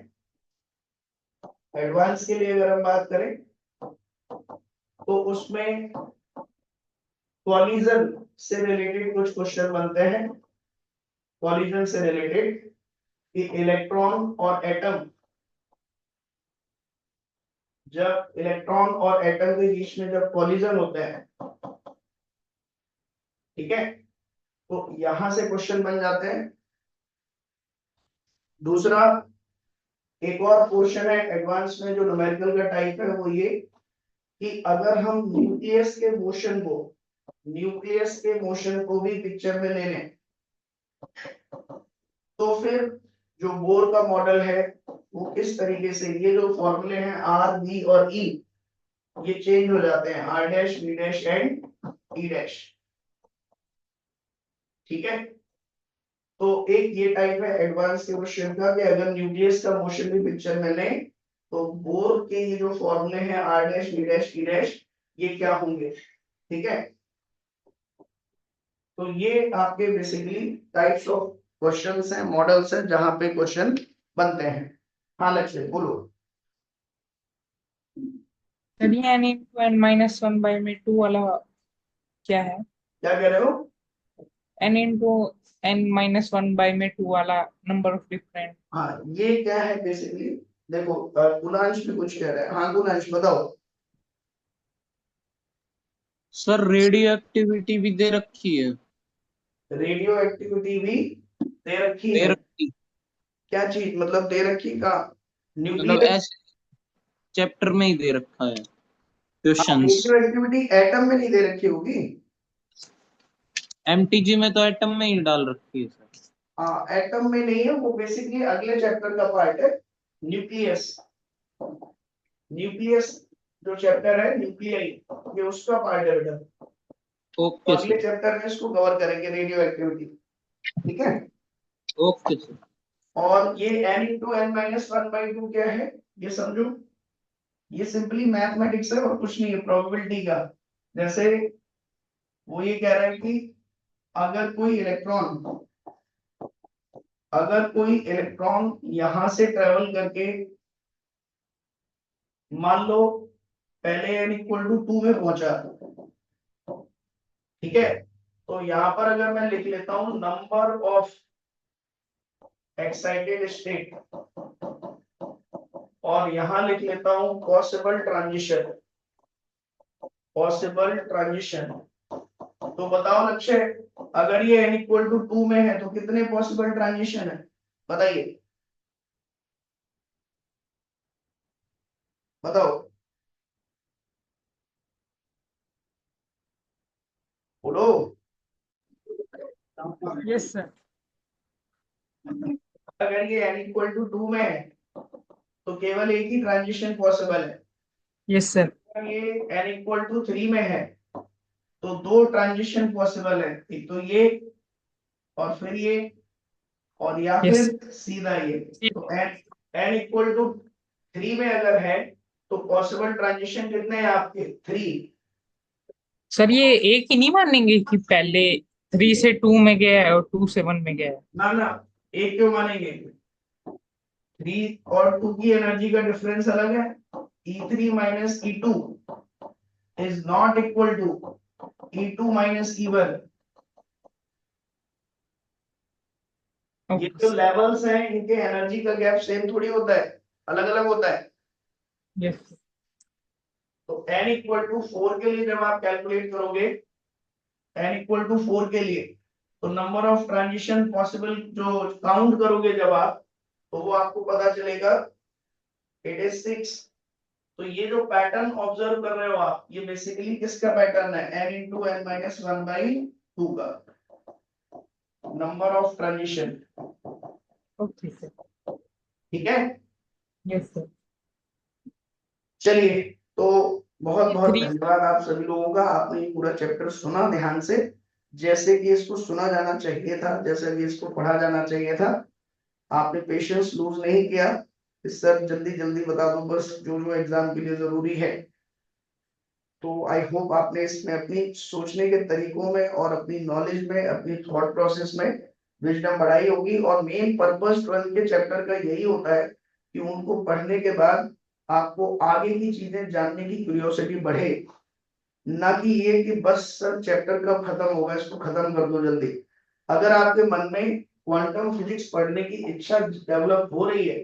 एडवांस के लिए अगर हम बात करें तो उसमें कॉलिजन से रिलेटेड कुछ क्वेश्चन बनते हैं। कॉलिजन से रिलेटेड कि इलेक्ट्रॉन और एटम, जब इलेक्ट्रॉन और एटम के बीच में जब कॉलिजन होता है, ठीक है, तो यहां से क्वेश्चन बन जाते हैं। दूसरा एक और पोर्शन है एडवांस में जो न्यूमेरिकल का टाइप है, वो ये कि अगर हम न्यूक्लियस के मोशन को भी पिक्चर में ले लें, तो फिर जो बोर का मॉडल है वो किस तरीके से, ये जो फॉर्मूले हैं आर बी और ई, ये चेंज हो जाते हैं, R dash B dash and E dash, ठीक है। तो एक ये टाइप है एडवांस के क्वेश्चन का कि अगर न्यूक्लियस का मोशन भी पिक्चर में लें तो बोर के ये जो फॉर्मूले हैं R dash B dash E dash, ये क्या होंगे, ठीक है। तो ये आपके बेसिकली टाइप्स ऑफ क्वेश्चंस हैं, मॉडल्स हैं जहां पे क्वेश्चन बनते हैं। हाँ लक्ष्य बोलो। सर ये n इंटू n माइनस 1/2 वाला क्या है? क्या कह रहे हो? n इंटू n माइनस 1/2 वाला नंबर ऑफ डिफरेंट। हाँ ये क्या है बेसिकली, देखो गुणांश भी कुछ कह रहा है। हाँ गुणांश बताओ। सर रेडियो एक्टिविटी भी दे रखी है। रेडियो एक्टिविटी भी दे रखी दे है? रखी क्या चीज मतलब दे रखी का? मतलब न्यूक्लियस? ऐसे चैप्टर में ही दे रखा है क्वेश्चंस। रेडियो एक्टिविटी एटम में नहीं दे रखी होगी। एमटीजी में तो एटम में ही डाल रखी है सर। हाँ, एटम में नहीं है वो, बेसिकली अगले चैप्टर का पार्ट है, न्यूक्लियस। न्यूक्लियस जो चैप्टर है न्यूक्लियाई, ये उसका पार्ट है बेटा। तो ओके अगले सर। चैप्टर में इसको कवर करेंगे, रेडियो एक्टिविटी। ठीक है। Okay sir. और ये n into N minus one by two क्या है, ये समझो, ये सिंपली मैथमेटिक्स है और कुछ नहीं है, प्रोबेबिलिटी का। जैसे वो ये कह रहा है कि अगर कोई इलेक्ट्रॉन यहां से ट्रेवल करके, मान लो पहले n इक्वल टू टू में पहुंचा, ठीक है, तो यहां पर अगर मैं लिख लेता हूं नंबर ऑफ एक्साइटेड स्टेट, और यहां लिख लेता हूं पॉसिबल ट्रांजिशन, तो बताओ लक्ष्य, अगर ये n इक्वल टू टू में है तो कितने पॉसिबल ट्रांजिशन है, बताइए, बताओ, बोलो। Yes sir. अगर ये n इक्वल टू टू में है तो केवल एक ही ट्रांजिशन पॉसिबल है। Yes sir. अगर ये n इक्वल टू थ्री में है तो दो ट्रांजिशन पॉसिबल है, एक तो ये और फिर ये, और या यस। फिर सीधा ये। तो n इक्वल टू थ्री में अगर है तो पॉसिबल ट्रांजिशन कितने हैं आपके, थ्री। सर ये एक ही नहीं मानेंगे कि पहले 3 से 2 में गया है और 2 से 1 में गया है? ना ना, एक क्यों मानेंगे, थ्री और टू की एनर्जी का डिफरेंस अलग है। E3 minus E2 is not equal to E2 minus E1। ये ओके जो सर। लेवल्स हैं इनके एनर्जी का गैप सेम थोड़ी होता है, अलग अलग होता है। यस। तो n इक्वल टू फोर के लिए जब आप कैलकुलेट करोगे, n इक्वल टू फोर के लिए, तो नंबर ऑफ ट्रांजिशन पॉसिबल जो काउंट करोगे जब आप, तो वो आपको पता चलेगा, इट इज सिक्स। तो ये जो पैटर्न ऑब्जर्व कर रहे हो आप, ये बेसिकली किसका पैटर्न है, n into N minus one by two का number of transition. Okay sir. ठीक है। Yes sir. चलिए, तो बहुत ये बहुत 3। धन्यवाद आप सभी लोगों का, आपने ये पूरा चैप्टर सुना ध्यान से, जैसे कि इसको सुना जाना चाहिए था, जैसे कि इसको पढ़ा जाना चाहिए था। आपने पेशेंस लूज नहीं किया, इस सर जल्दी जल्दी बता दो बस जो जो एग्जाम के लिए जरूरी है। तो आई होप आपने इसमें अपनी सोचने के तरीकों में और अपनी नॉलेज में, अपनी थॉट प्रोसेस में विजडम बढ़ाई होगी। और मेन पर्पस 12th के चैप्टर का यही होता है कि उनको पढ़ने के बाद आपको आगे की चीजें जानने की क्यूरियोसिटी बढ़े, ना कि ये कि बस सर चैप्टर कब खत्म होगा, इसको खत्म कर दो जल्दी। अगर आपके मन में क्वांटम फिजिक्स पढ़ने की इच्छा डेवलप हो रही है,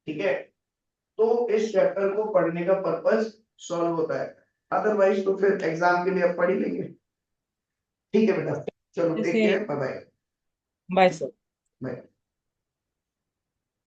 ठीक है, तो इस चैप्टर को पढ़ने का पर्पस सॉल्व होता है। अदरवाइज तो फिर एग्जाम के लिए आप पढ़ ही लेंगे। ठीक है बेटा, चलो टेक जैसे care, bye bye. Bye sir. Bye.